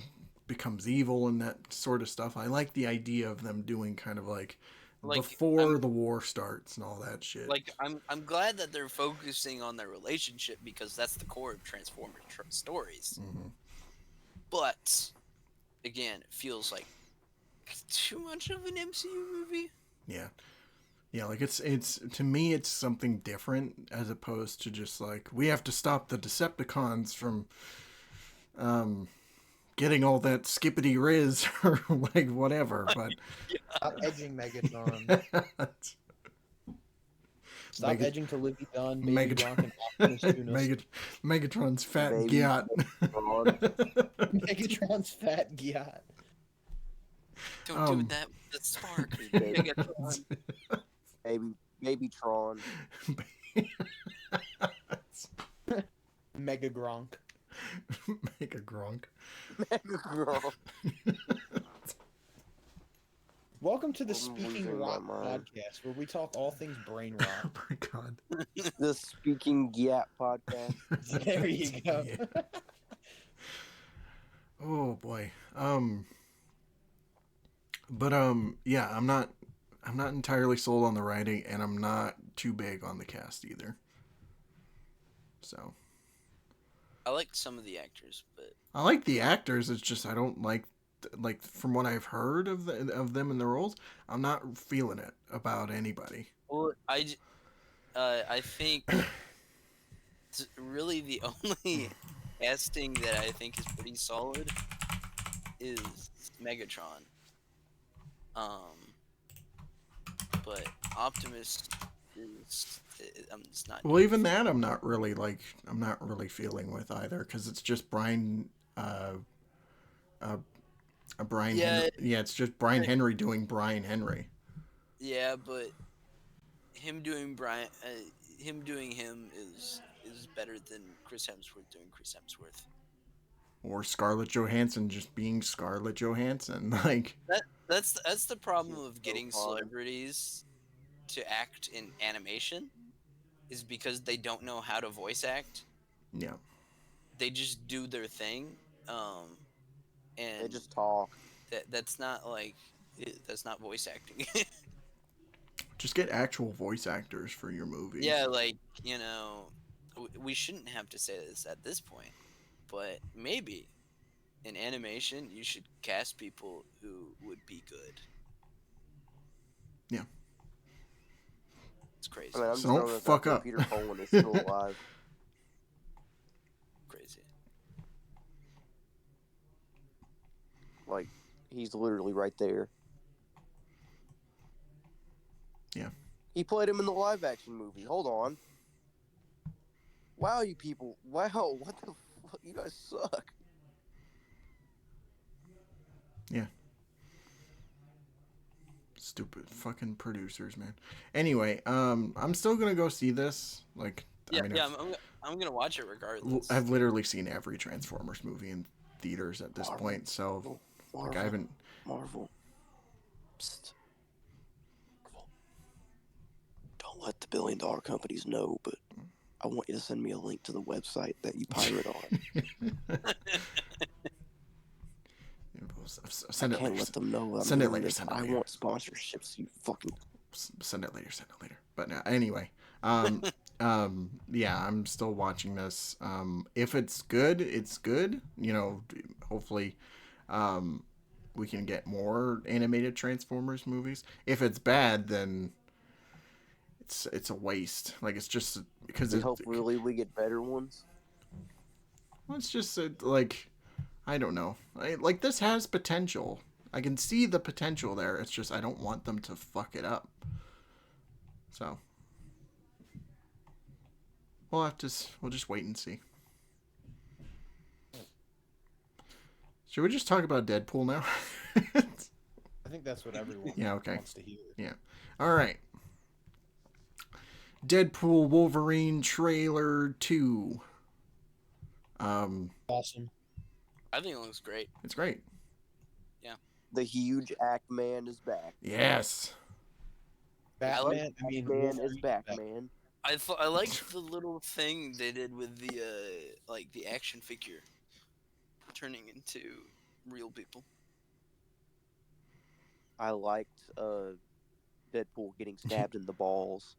becomes evil and that sort of stuff. I like the idea of them doing kind of like before the war starts and all that shit. like I'm glad that they're focusing on their relationship because that's the core of Transformers stories. Mhm. But again, it feels like too much of an MCU movie. Yeah. Yeah, like it's to me it's something different as opposed to just like we have to stop the Decepticons from getting all that skippity riz or like whatever, but Stop edging Megatron. Stop Mega- edging to Livy Dunn, Baby Megatron- Gronk, and Optimus Tunis. Megatron's fat Baby gyat. Megatron's fat gyat. Don't do that with the spark. Megatron. Baby Tron. Mega Gronk. Make a gronk. Girl. Welcome to the I'm Speaking losing my Rock mind. podcast, where we talk all things brain Oh rot. my god. The Speaking Gap podcast. There you go. Yeah. Oh boy. But yeah, I'm not entirely sold on the writing, and I'm not too big on the cast either. So I like some of the actors, but I like the actors. It's just I don't like from what I've heard of them in the roles. I'm not feeling it about anybody. well, I think really the only casting that I think is pretty solid is Megatron. But Optimus is I'm just not. Well, even that I'm not really feeling with either because it's just Brian A Brian Yeah. Henry. Yeah, it's just Brian Henry doing Brian Henry. Yeah, but him doing him doing him is better than Chris Hemsworth doing Chris Hemsworth. Or Scarlett Johansson just being Scarlett Johansson. Like, That's the problem She's of so getting fun. celebrities to act in animation, is because they don't know how to voice act. yeah. They just do their thing, and They just talk. that's not like that's not voice acting. Just get actual voice actors for your movies. Yeah, like, we shouldn't have to say this at this point, but maybe in animation you should cast people who would be good. Yeah. It's crazy. I mean, I'm So just don't throwing this fuck out there. up. Peter Cullen is still alive. Crazy. Like, he's literally right there. Yeah. He played him in the live action movie. Hold on. Wow, you people. Wow, what the fuck? You guys suck. Stupid fucking producers, man. Anyway, I'm still gonna go see this. Like, Yeah, I mean, yeah, I'm gonna watch it regardless. I've literally seen every Transformers movie in theaters at this Marvel. point, so Marvel. like I haven't. Marvel. Psst. Marvel. Don't let the billion-dollar companies know, but I want you to send me a link to the website that you pirate on. Send I it can't later. let them know. I'm Send it doing later, this. send it I later. want sponsorships. You fucking. Send it later. Send it later. But anyway, yeah, I'm still watching this. If it's good, it's good. You know, hopefully, we can get more animated Transformers movies. If it's bad, then it's a waste. Like, it's just because Hopefully, we get better ones. well, it's just like, I don't know. Like, this has potential. I can see the potential there. It's just I don't want them to fuck it up. So we'll just wait and see. Should we just talk about Deadpool now? I think that's what everyone Yeah, okay. wants to hear. Yeah. All right. Deadpool Wolverine trailer 2. Awesome. I think it looks great. It's great. The huge Act Man is back. Yes. Batman. I mean, Man is Wolverine back, man. I liked the little thing they did with the like the action figure turning into real people. I liked Deadpool getting stabbed in the balls.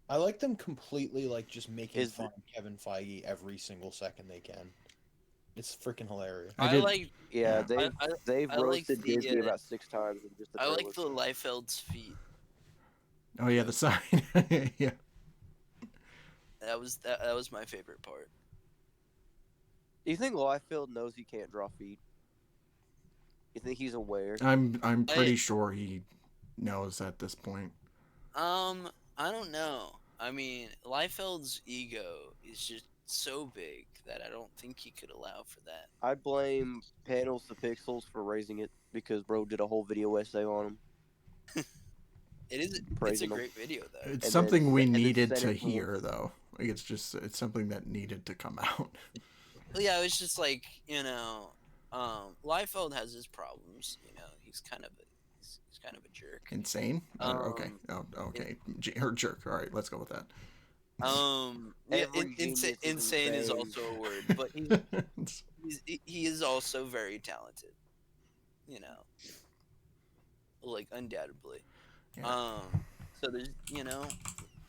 I like them completely, like, just making Is fun of Kevin Feige every single second they can. It's freaking hilarious. I I did- like Yeah, Yeah. they've I like roasted the, Disney about 6 times in just the I trailers. like the Liefeld's feet. Oh yeah, the sign. Yeah. That was my favorite part. Do you think Liefeld knows he can't draw feet? You think he's aware? I'm pretty sure he knows at this point. I don't know. I mean, Liefeld's ego is just so big that I don't think he could allow for that. I blame Panels to Pixels for raising it because bro did a whole video essay on him. It's a Praising him. great video though. It's And something then- we and then needed send to it to him. hear, though. Like, it's something that needed to come out. Well, yeah, it's just like, Liefeld has his problems. He's kind of a jerk. Insane. Okay. Oh, okay. Or jerk. All right, let's go with that. Yeah, Every genius is insane is insane. also a word, but he is also very talented. Like undoubtedly. Yeah. So there's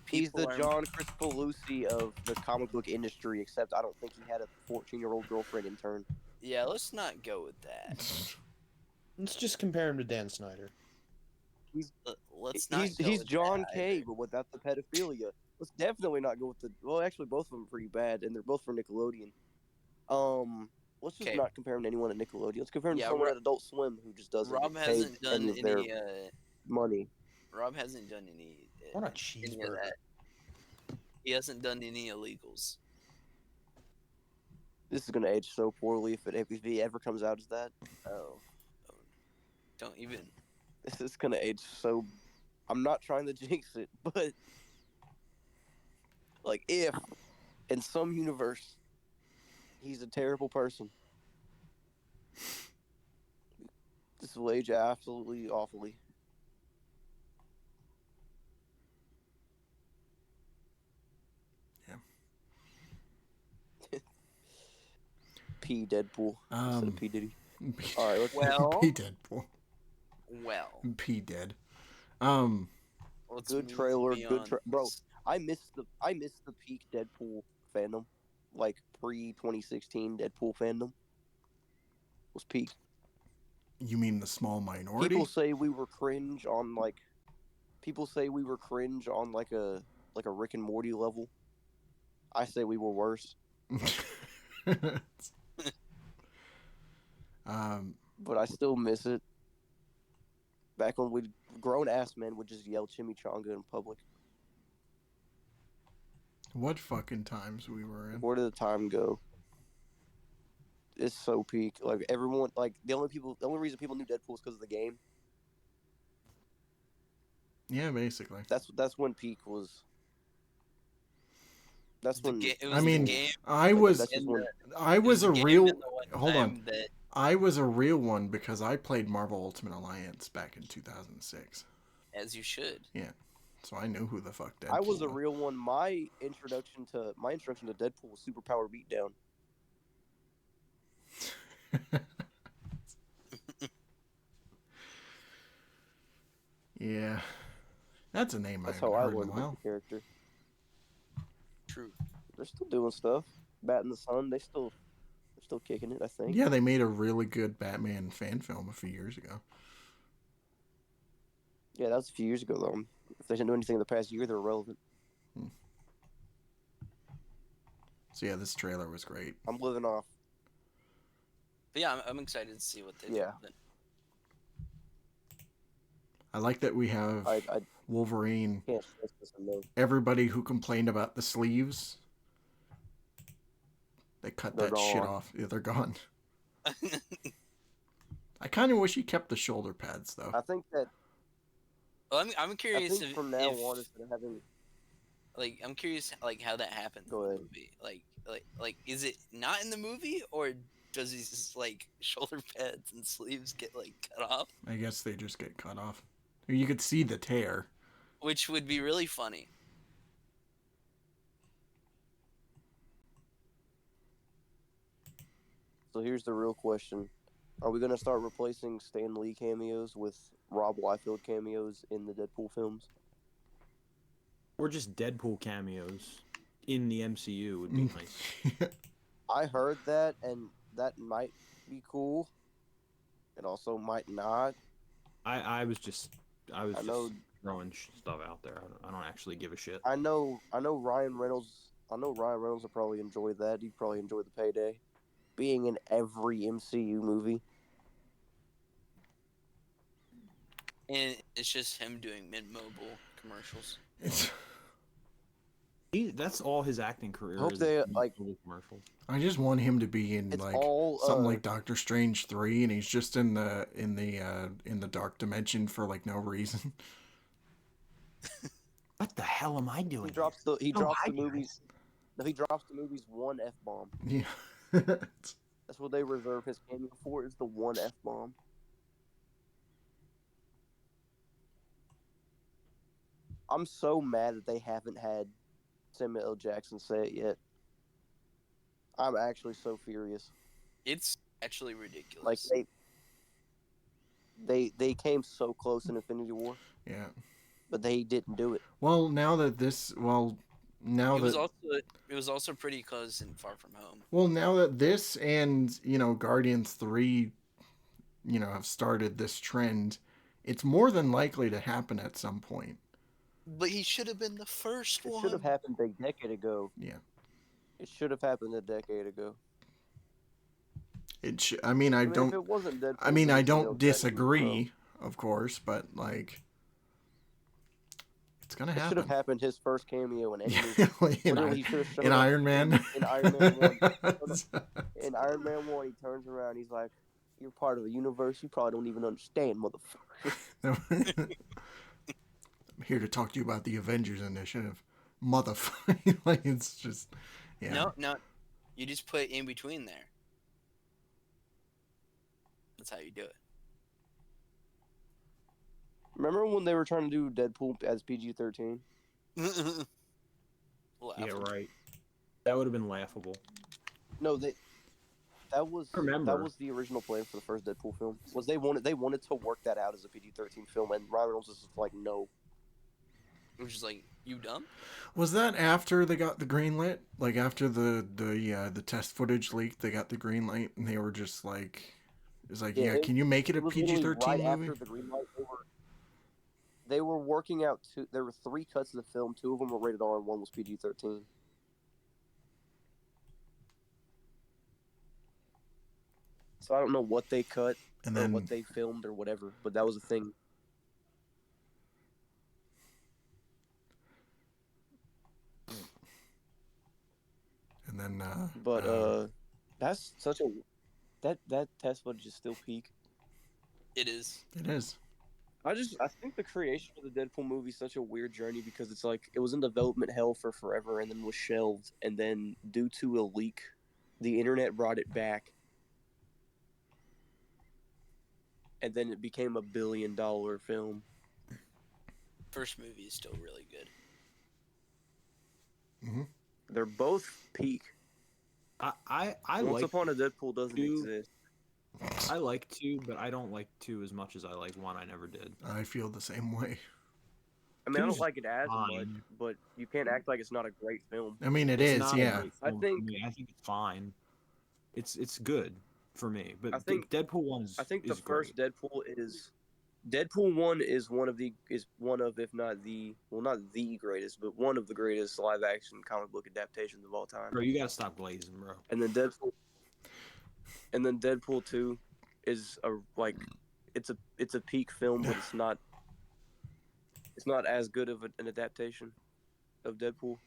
He's the people are- John Crispolucci of the comic book industry, except I don't think he had a 14-year-old girlfriend intern. Yeah, let's not go with that. Let's just compare him to Dan Snyder. Let's not. go He's with John that K, either. but without the pedophilia. Let's definitely not go with the. Well, actually, both of them are pretty bad, and they're both from Nickelodeon. Let's just Okay. not compare him to anyone at Nickelodeon. Let's compare him Yeah, to someone at Adult Swim who just doesn't Rob get paid hasn't done any of their any. money. Rob hasn't done any. What a any of cheeseburger. that. He hasn't done any illegals. This is gonna age so poorly if he ever comes out as that. Oh, don't even. This is gonna age so. I'm not trying to jinx it, but like if in some universe he's a terrible person, this will age absolutely awfully. Yeah. P Deadpool instead of P Diddy. All right, let's Well, P Deadpool. well, P dead. let's good move trailer, beyond bro. this. I missed the peak Deadpool fandom, like pre 2016 Deadpool fandom was peak. You mean the small minority? People say we were cringe on like a Rick and Morty level. I say we were worse, but I still miss it. Back when grown ass men would just yell chimichanga in public. What fucking times we were in. Where did the time go? It's so peak. Like everyone, like the only reason people knew Deadpool was because of the game. Yeah, basically. That's when peak was. That's when. It was I mean, the game I was That's just when. I it was the a game real and the one hold on. time That, I was a real one because I played Marvel Ultimate Alliance back in 2006. as you should. So I knew who the fuck Deadpool I was a real one. My introduction to Deadpool was Superpower Beatdown. Yeah. That's a name That's I how haven't I heard in a learned about while. the character. True. They're still doing stuff. Bat in the Sun. They're still kicking it. I think. Yeah, they made a really good Batman fan film a few years ago. Yeah, that was a few years ago though. If they didn't do anything in the past year, they're irrelevant. So yeah, this trailer was great. I'm living off. But yeah, I'm excited to see what they Yeah. do. I like that we have I Wolverine. can't stress this enough. Everybody who complained about the sleeves, they cut They're that shit gone. off. Yeah, they're gone. I kind of wish he kept the shoulder pads though. I think that. Well, I'm I curious think if, from now if on, instead of having. like I'm curious like how that happens Go in the ahead. movie. Like is it not in the movie, or does his like shoulder pads and sleeves get like cut off? I guess they just get cut off. You could see the tear. Which would be really funny. So here's the real question: are we gonna start replacing Stan Lee cameos with Rob Liefeld cameos in the Deadpool films? Or just Deadpool cameos in the MCU would be nice. I heard that, and that might be cool. It also might not. I was just I know- throwing stuff out there. I don't actually give a shit. I know Ryan Reynolds. I know Ryan Reynolds will probably enjoy that. He'd probably enjoy the payday, being in every MCU movie. And it's just him doing mid-mobile commercials. It's, That's all his acting career. Hope is they, in like- little commercials. I just want him to be in It's like all something like Doctor Strange 3, and he's just in the dark dimension for like no reason. What the hell am I doing? He drops the Oh, hi, movies. No, he drops the movies one F-bomb. Yeah. That's what they reserve his cameo for. Is the one F-bomb. I'm so mad that they haven't had Samuel L. Jackson say it yet. I'm actually so furious. It's actually ridiculous. Like they came so close in Infinity War, Yeah. but they didn't do it. Well, now that this, it was also pretty close in Far From Home. now that this and Guardians 3, have started this trend, it's more than likely to happen at some point. But he should have been the first It one. should have happened a decade ago. Yeah. It should have happened a decade ago. I mean, I If don't. it wasn't Deadpool, I mean, I then Samuel don't Jackson would disagree, of course, but like, it's gonna It should have happen. happened his first cameo in any movie. in, Literally, he should have shown in up Iron Man. in Iron Man 1. In Iron Man 1, he turns around. He's like, "You're part of a universe you probably don't even understand, motherfucker." I'm here to talk to you about the Avengers Initiative. Motherfucker. Like, it's just, yeah. No, you just put in between there. That's how you do it. Remember when they were trying to do Deadpool as PG-13? Yeah, Laughable. right. That would have been laughable. No, that was Remember. that was the original plan for the first Deadpool film. Was they wanted to work that out as a PG-13 film, and Ryan Reynolds was like, no. Which is like, you dumb? Was that after they got the green light? Like, after the test footage leaked, they got the green light, and they were just like, it's like, yeah, can you make it a was literally PG-13 right movie? after the green light. They were working out there were 3 cuts of the film. 2 of them were rated R, and 1 was PG-13. So I don't know what they cut And or then, what they filmed or whatever, but that was a thing. But that's such a that test footage is still peak. It is. it is. I think the creation of the Deadpool movie is such a weird journey because it's like it was in development hell for forever and then was shelved, and then due to a leak, the internet brought it back, and then it became a $1 billion film. First movie is still really good. Mm-hmm. They're both peak. I Once like Upon a Deadpool doesn't two- exist. I like 2, but I don't like 2 as much as I like 1. I never did. I feel the same way. I mean, I don't Two's like it as much, fine. but you can't act like it's not a great film. I mean, It's not a yeah. great I film think- for me. I think it's fine. It's good for me, but I think- Deadpool 1 is I think the is first great. Deadpool 1 is one of if not the not the greatest, but one of the greatest live action comic book adaptations of all time. Bro, you gotta stop glazing, bro. And then Deadpool 2 is it's a peak film, but it's not as good of an adaptation of Deadpool.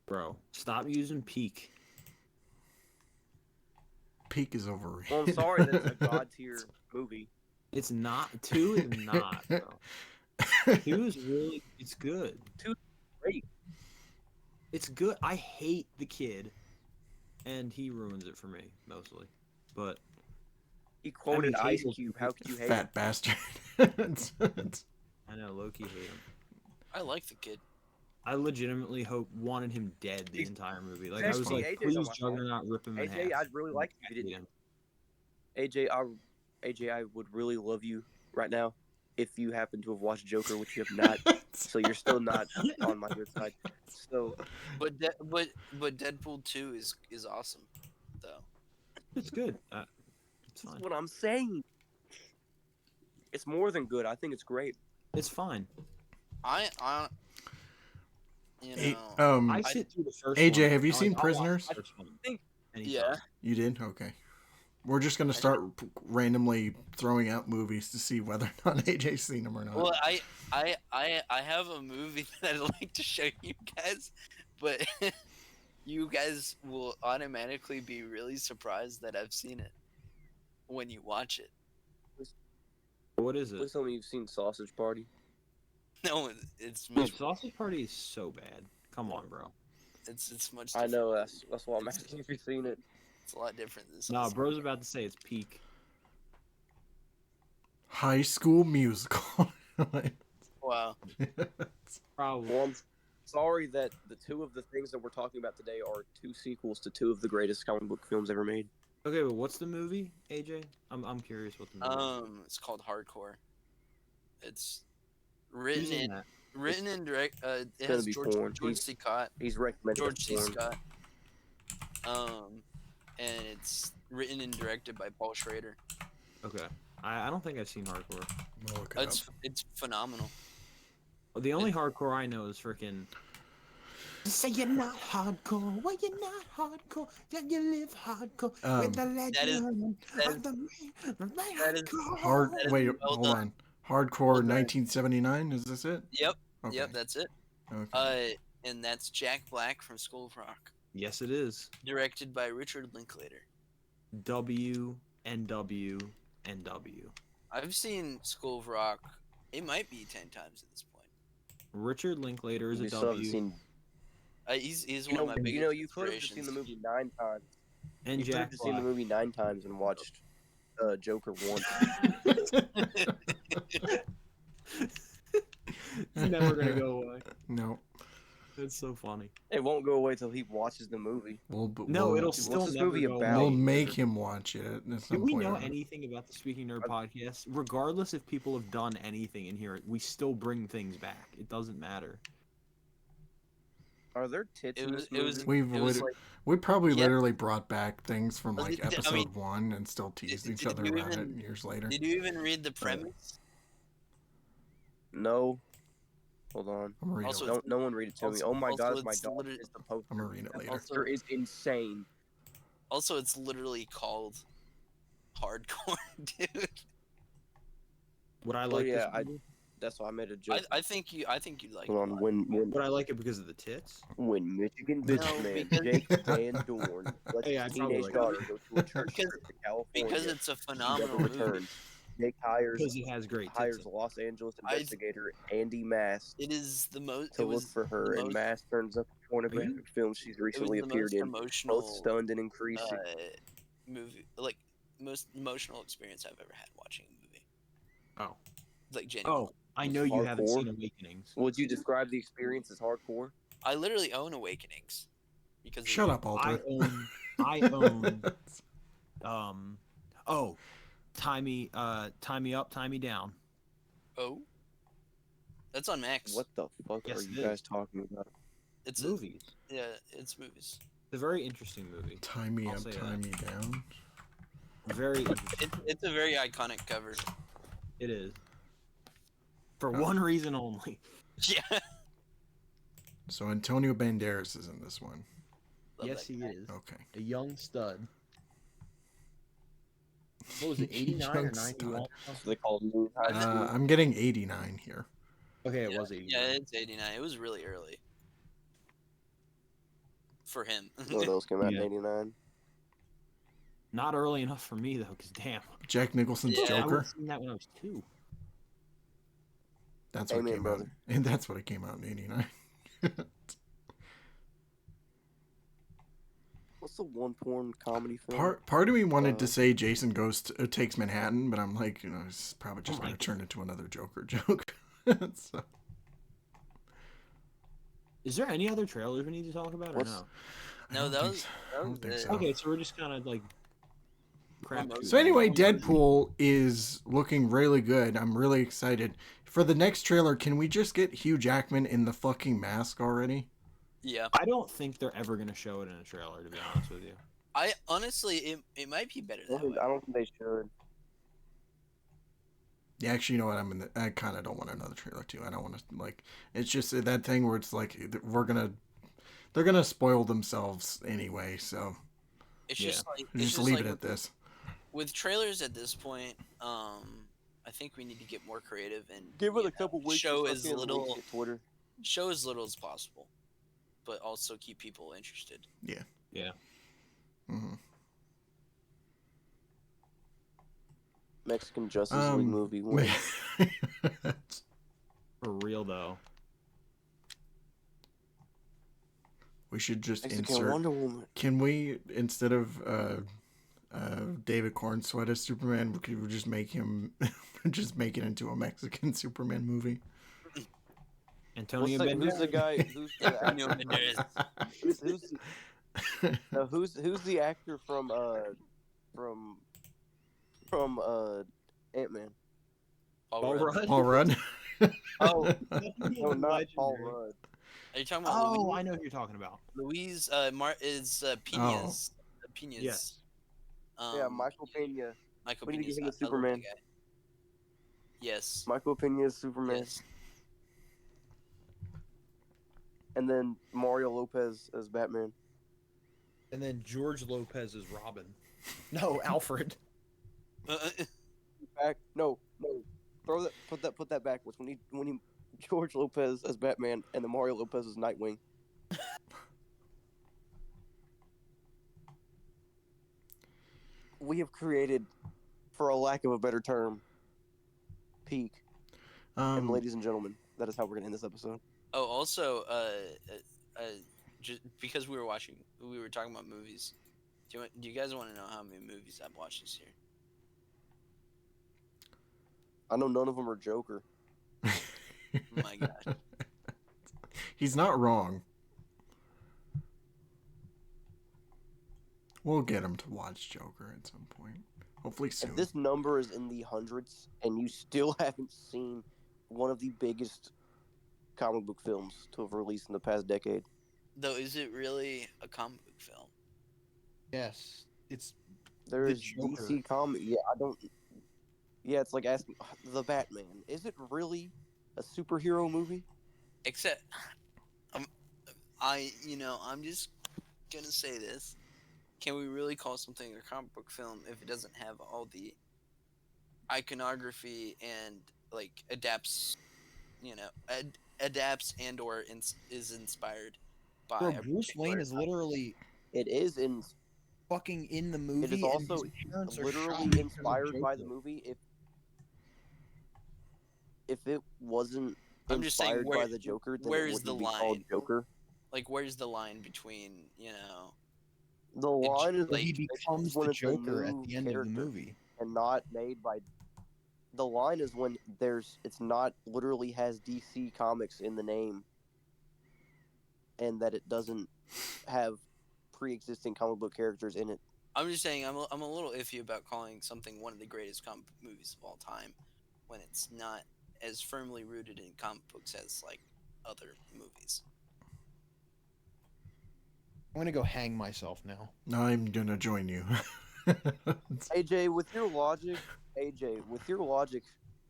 Bro, stop using peak. Peak is overrated. Well, I'm sorry that it's a god tier movie. It's not. 2 is not, bro. 2 is really. It's good. 2 is great. It's good. I hate the kid, and he ruins it for me mostly. But He quoted I mean, Ice Cable's Cube. How could you hate? Fat bastard. I know Loki hate him. I like the kid. I legitimately wanted him dead the entire movie. Like I was Actually, like, AJ's on please my side. Juggernaut, rip him in AJ, half. I'd really like I if you hate didn't. him. AJ, I would really love you right now if you happen to have watched Joker, which you have not. So you're still not on my good side. So But Deadpool 2 is awesome, though. It's good. It's that's fine. what I'm saying. It's more than good. I think it's great. It's fine. I you Hey, know, I sit through the first AJ, one. have you I'll seen watch the Prisoners? first one think- anytime. yeah. You did? Okay. We're just going to start randomly throwing out movies to see whether or not AJ's seen them or not. Well, I have a movie that I'd like to show you guys, but you guys will automatically be really surprised that I've seen it when you watch it. What is it? Please tell me you've seen Sausage Party. No, it's Dude, much. Sausage Party is so bad. Come on, bro. It's much. I Different. know that's why I'm asking if you've seen it. It's a lot different than Nah, Sausage. bro's about to say it's peak. High School Musical. Wow. Probably. Well, I'm sorry that the 2 of the things that we're talking about today are 2 sequels to 2 of the greatest comic book films ever made. Okay, but what's the movie, AJ? I'm curious what the movie is. It's called Hardcore. It's Who's in that? written and direct. It gonna has be George porn. C. Scott. He's recommended George C. porn. Scott. And it's written and directed by Paul Schrader. Okay. I don't think I've seen Hardcore. We'll look it up. It's phenomenal. Well, the only hardcore I know is freaking. Say you're not hardcore. Well, you're not hardcore. Then you live hardcore with the legend that of the man. that is- hardcore. Hard. That is Wait, well hold done. on. Hardcore Well done. 1979. Is this it? Yep. Okay. Yep, that's it. Okay. And that's Jack Black from School of Rock, Yes, it is. directed by Richard Linklater. WNW. I've seen School of Rock. It might be 10 times at this point. Richard Linklater is a You still haven't W. seen. He's one of my biggest You know, you could have just seen inspirations. the movie 9 times. And You could have Jack just seen the Black. movie 9 times and watched Joker once. It's never gonna go away. No. It's so funny. It won't go away till he watches the movie. No, we'll, it'll What's still this never movie go about? we'll away. make him watch it at some Do we point know or another. anything about the Speaking Nerd podcast? Regardless if people have done anything in here, we still bring things back. It doesn't matter. Are there tits It in was- this it was- movie? We've It was lit- like, we probably Yeah. literally brought back things from I like mean, episode 1 and still teased each did other you about even- it years later. did you even read the premise? No. Hold on. I'm gonna read Also, it. it's- No one read it to me. also- Oh my also god, my it's dog literally- is the poster. I'm gonna read it That later. poster is insane. Also, it's literally called Hardcore, dude. Would I Oh, like yeah, this movie? That's why I made a joke. I think you'd like. Hold it a on. lot. Would I like it because of the tits? When Michigan No, businessman because- Jake Van Dorn lets Hey, his I'd probably teenage like daughter go to a church Because- trip to California. Because it's a She phenomenal never movie. returns. Jake hires Because it has great tits. hires in it. Los Angeles I- investigator Andy Mass It is the most. to It look was for her, the and most- Mass turns up a pornographic film she's It was recently the appeared most in. emotional Both stunned and increasing. movie, like most emotional experience I've ever had watching a movie. Oh. Like genuinely. Oh, I know you haven't Hardcore? seen Awakenings. Would you describe the experience as hardcore? I literally own Awakenings. Because of Shut you. up, Alter. I own Tie Me Up, Tie Me Down. Oh. That's on Max. What the fuck Yes, are it you is. guys talking about? It's Movies. yeah, it's movies. It's a very interesting movie. Tie me I'll up, say tie that. me down. Very interesting. It's a very iconic cover. It is. For Oh. one reason only. Yeah. So Antonio Banderas is in this one. Love Yes, that he guy. is. Okay. A young stud. What was it, 89 or Young 91? So they call it high school. I'm getting 89 here. Okay, it Yeah, was 89. Yeah, it's 89. It was really early. For him. What else came out Yeah. in '89? Not early enough for me, though, because damn. Jack Nicholson's Yeah. I Joker. would've seen that when I was 2. That's what Amen, came brother. out. And that's what it came out in 89. What's the one porn comedy film? Part of me wanted to Uh, say Jason takes Manhattan, but I'm like, it's probably just Oh my going to turn into another Joker joke. So, Is there any other trailers we need to talk about, or What's- no? I No, don't that think was- so. that I don't was think it. so. Okay, so we're just kind of like crap. Promote- So anyway, Deadpool is looking really good. I'm really excited. For the next trailer, can we just get Hugh Jackman in the fucking mask already? Yeah. I don't think they're ever gonna show it in a trailer, to be honest with you. I honestly it might be better I that way. don't think they should. Yeah, actually, you know what? I kind of don't want another trailer too. I don't want to like. It's just that thing where it's like they're gonna spoil themselves anyway. So It's Yeah. just like it's just just leave like it at this. with trailers at this point. I think we need to get more creative and Give it you a couple know, weeks. show to as fucking little release it, Twitter. show as little as possible, but also keep people interested. hmm Mexican Justice League movie. When For real though. we should just Mexican insert. Wonder Woman. Can we, instead of David Cornsweet as Superman, could we just make him just make it into a Mexican Superman movie? Antonio Who's the Banderas. guy? Who's the Antonio actor? Banderas. Who's the actor from Ant-Man? Paul Rudd. Paul Rudd. Oh, No, not Paul Rudd. are you talking about Oh, Louise? I know who you're talking about. Louise is Pena's. Pena's. Yes. Yeah, Michael Pena. Michael we need to Pena's get him not- a I love that Superman. guy. Yes. Michael Pena is Superman, Yes. and then Mario Lopez as Batman. And then George Lopez is Robin. No, Alfred. Back? No. Put that backwards. George Lopez as Batman, and then Mario Lopez as Nightwing. We have created, for a lack of a better term, peak. And ladies and gentlemen, that is how we're gonna end this episode. Oh, also, just because we were talking about movies. Do you guys want to know how many movies I've watched this year? I know none of them are Joker. Oh my gosh. He's not wrong. We'll get him to watch Joker at some point. Hopefully soon. If this number is in the hundreds and you still haven't seen one of the biggest comic book films to have released in the past decade. Though, is it really a comic book film? Yes, it's There The is Joker. DC comic. Yeah, I don't. Yeah, it's like asking the Batman. Is it really a superhero movie? Except, I'm just gonna say this. Can we really call something a comic book film if it doesn't have all the iconography and like adapts and or is inspired by bro. a Bruce Wayne particular is literally It is in. fucking in the movie. It is and also his parents are literally shot because of inspired by the Joker. movie. If it wasn't I'm just saying, inspired where- by the Joker, then where it is wouldn't the be called line? Joker. like, where's the line between The line is like, he becomes when the it's a Joker at new the end of the character. movie. and not made by. The line is when it's not literally has DC Comics in the name, and that it doesn't have pre-existing comic book characters in it. I'm just saying, I'm a little iffy about calling something one of the greatest comic book movies of all time when it's not as firmly rooted in comic books as like other movies. I'm gonna go hang myself now. I'm gonna join you. AJ, with your logic,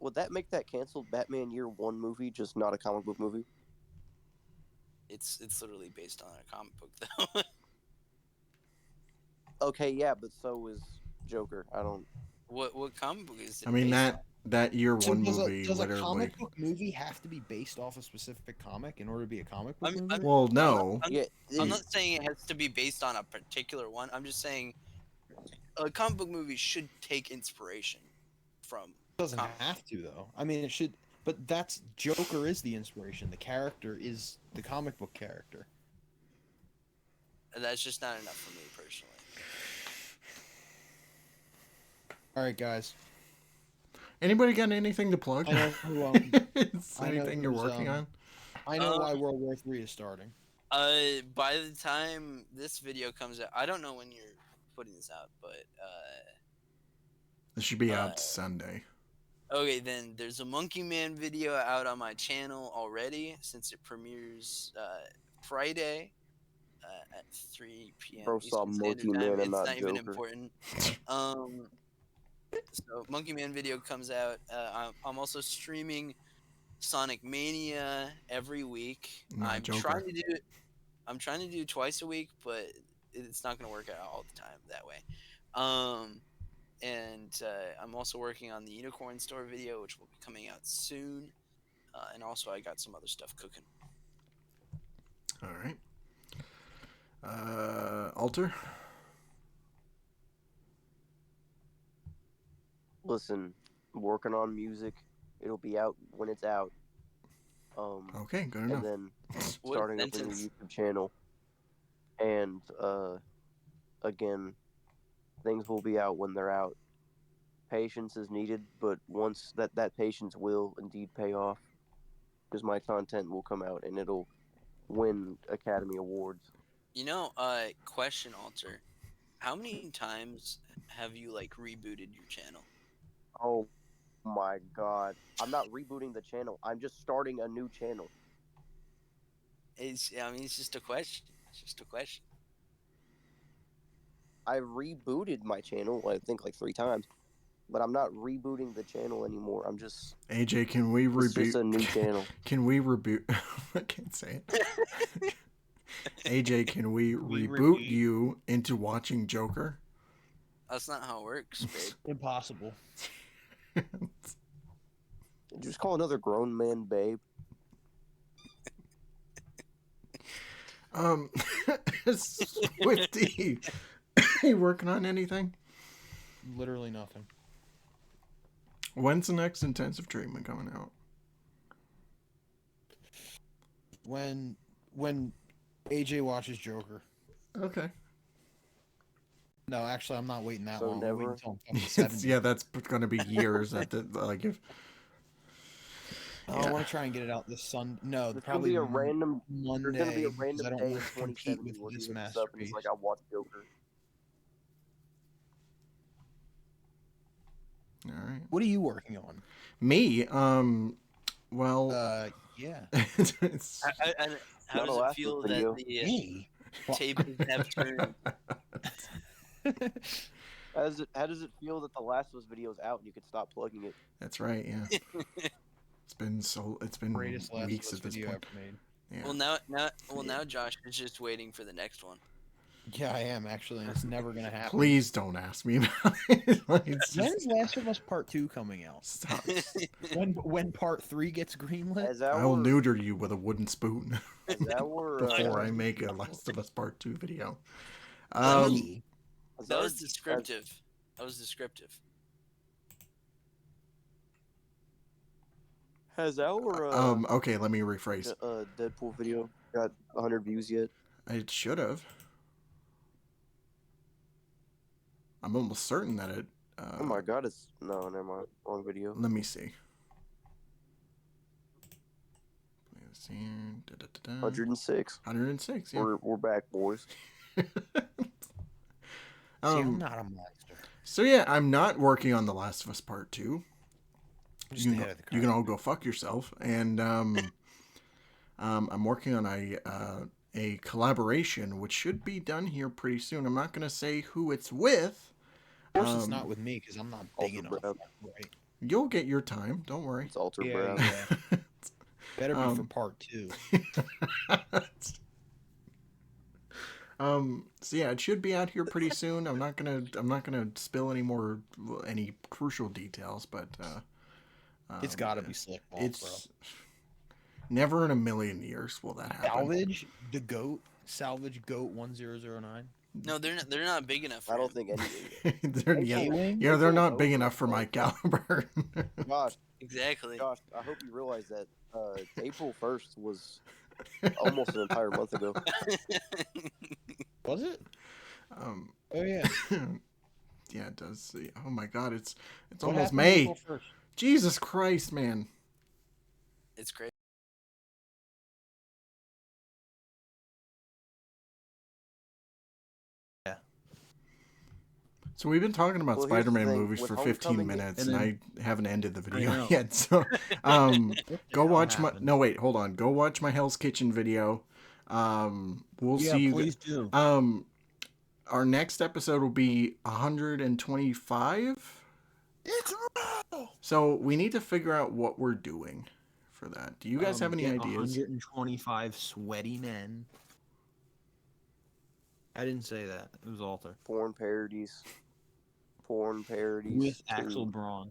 would that make that canceled Batman Year One movie just not a comic book movie? It's literally based on a comic book though. Okay, yeah, but so is Joker. I don't. What comic book is it? I mean based that year So one does movie a literally. comic book movie have to be based off a specific comic in order to be a comic book movie? Well, no. I'm- Yeah, I'm not saying it has to be based on a particular one. I'm just saying a comic book movie should take inspiration from. It doesn't comic. have to though. I mean, it should. But that's Joker is the inspiration. The character is the comic book character. That's just not enough for me personally. All right, guys. Anybody got anything to plug? I know who, Is I know anything you're who's, working on? I know why World War III is starting. By the time this video comes out, I don't know when you're putting this out, but This should be out Sunday. okay, then there's a Monkey Man video out on my channel already since it premieres Friday at 3 p.m. Bro saw Eastern Monkey Standard Man Time. and It's not not even Joker. important. So Monkey Man video comes out. I'm also streaming Sonic Mania every week. Not I'm Joker. trying to do twice a week, but it's not going to work out all the time that way. And I'm also working on the Unicorn Store video, which will be coming out soon. And also, I got some other stuff cooking. All right. Alter. Listen, I'm working on music. It'll be out when it's out. Okay, good And enough. then What starting up a new sentence? YouTube channel. And again, things will be out when they're out. Patience is needed, but once that patience will indeed pay off, because my content will come out and it'll win Academy Awards. Question, Alter. How many times have you like rebooted your channel? Oh my god. I'm not rebooting the channel. I'm just starting a new channel. It's just a question. It's just a question. I rebooted my channel, I think, like 3 times. But I'm not rebooting the channel anymore. I'm just... AJ, can we It's just a reboot? new channel. Can we reboot? I can't say it. AJ, can we reboot you into watching Joker? That's not how it works, babe. Impossible. Did you just call another grown man babe? Um, Swifty, are you working on anything? Literally nothing. When's the next intensive treatment coming out? When AJ watches Joker. Okay. No, actually, I'm not waiting that So long. I'm waiting never? until I'm It's, 70. yeah, that's going to be years. Like if Oh, I want to try and get it out this Sunday. No, There's probably gonna be a random. Monday. There's gonna be a because random I don't day in want to compete 2070 with where he this wakes up and masterpiece. he's like, "I watched Joker." all right, What are you working on? me. Well, Yeah. it's, How Not a does it last feel video. that the Me. tables have turned? How does it feel that the Last of Us video is out and you can stop plugging it? that's right. Yeah, it's been Greatest Last of weeks Us at this video point. ever made. Yeah. Now Josh is just waiting for the next one. Yeah, I am actually, and it's never gonna happen. Please don't ask me about it. Like, it's When just, is Last of Us Part 2 coming out? stop. When Part 3 gets greenlit? As I will our neuter you with a wooden spoon as our before I make a Last of Us Part 2 video. Me? as That our- was descriptive. That was descriptive. Has our Okay, let me rephrase. Deadpool video got 100 views yet? It should have. I'm almost certain that it. Oh my god, it's no, never mind. Wrong video. Let me see. Play this here. Da-da-da-da. 106. 106. Yeah. We're back, boys. See, I'm um. not a monster. So yeah, I'm not working on The Last of Us Part 2. I'm just You can, ahead of the you can curve. all go fuck yourself. And I'm working on a collaboration which should be done here pretty soon. I'm not gonna say who it's with. Of course, it's not with me because I'm not big Ultra enough. Brown. Right? You'll get your time. Don't worry. It's Ultra Yeah, Brown. yeah. Better be for Um, Part 2. So yeah, it should be out here pretty soon. I'm not gonna spill any crucial details, but It's got to be Slick Ball, it's never in a million years will that bro. happen. Salvage the Goat. Salvage Goat 1009. No, they're not big enough. For I don't him. think anything. they're, yeah, they're not big enough for my caliber. Gosh, Exactly. Josh, I hope you realize that April 1st was almost an entire month ago. Was it? um, Oh yeah. yeah, it does. Oh my God, it's What almost happened May. April 1st? Jesus Christ, man. It's great. So we've been talking about Well, here's the Spider-Man thing, movies with for 15 Homecoming- minutes, And and I haven't ended the video know. yet. So, What the go hell watch my. happened? No, wait, hold on. Go watch my Hell's Kitchen video. We'll Yeah, see you. please do. Our next episode will be 125. It's real. So we need to figure out what we're doing for that. Do you guys have any Get ideas? 125 sweaty men. I didn't say that. It was Alter. Porn parodies. With too. Axel Braun.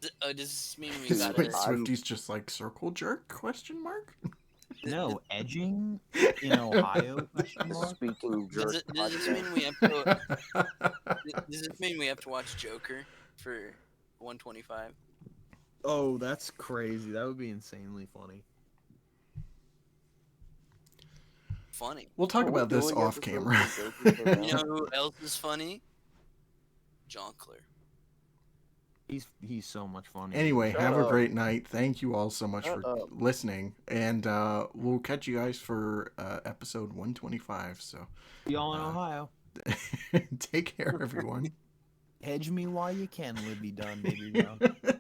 Does this mean we Is gotta? wait, Swifty's just like circle jerk? Question mark. No, edging in Ohio? question mark? Speaking jerk. Does this mean we have to? Does this mean we have to watch Joker for 125? Oh, that's crazy. That would be insanely funny. Funny. We'll talk Are we about this doing off episodes camera. of Joker for You now? know who else is funny? John Clare. He's so much fun. Anyway, Shut have a up. great night. Thank you all so much Shut for up. listening, and we'll catch you guys for episode 125. So y'all in Ohio. take care, everyone. Hedge me while you can, Libby Dunn, baby. Brown.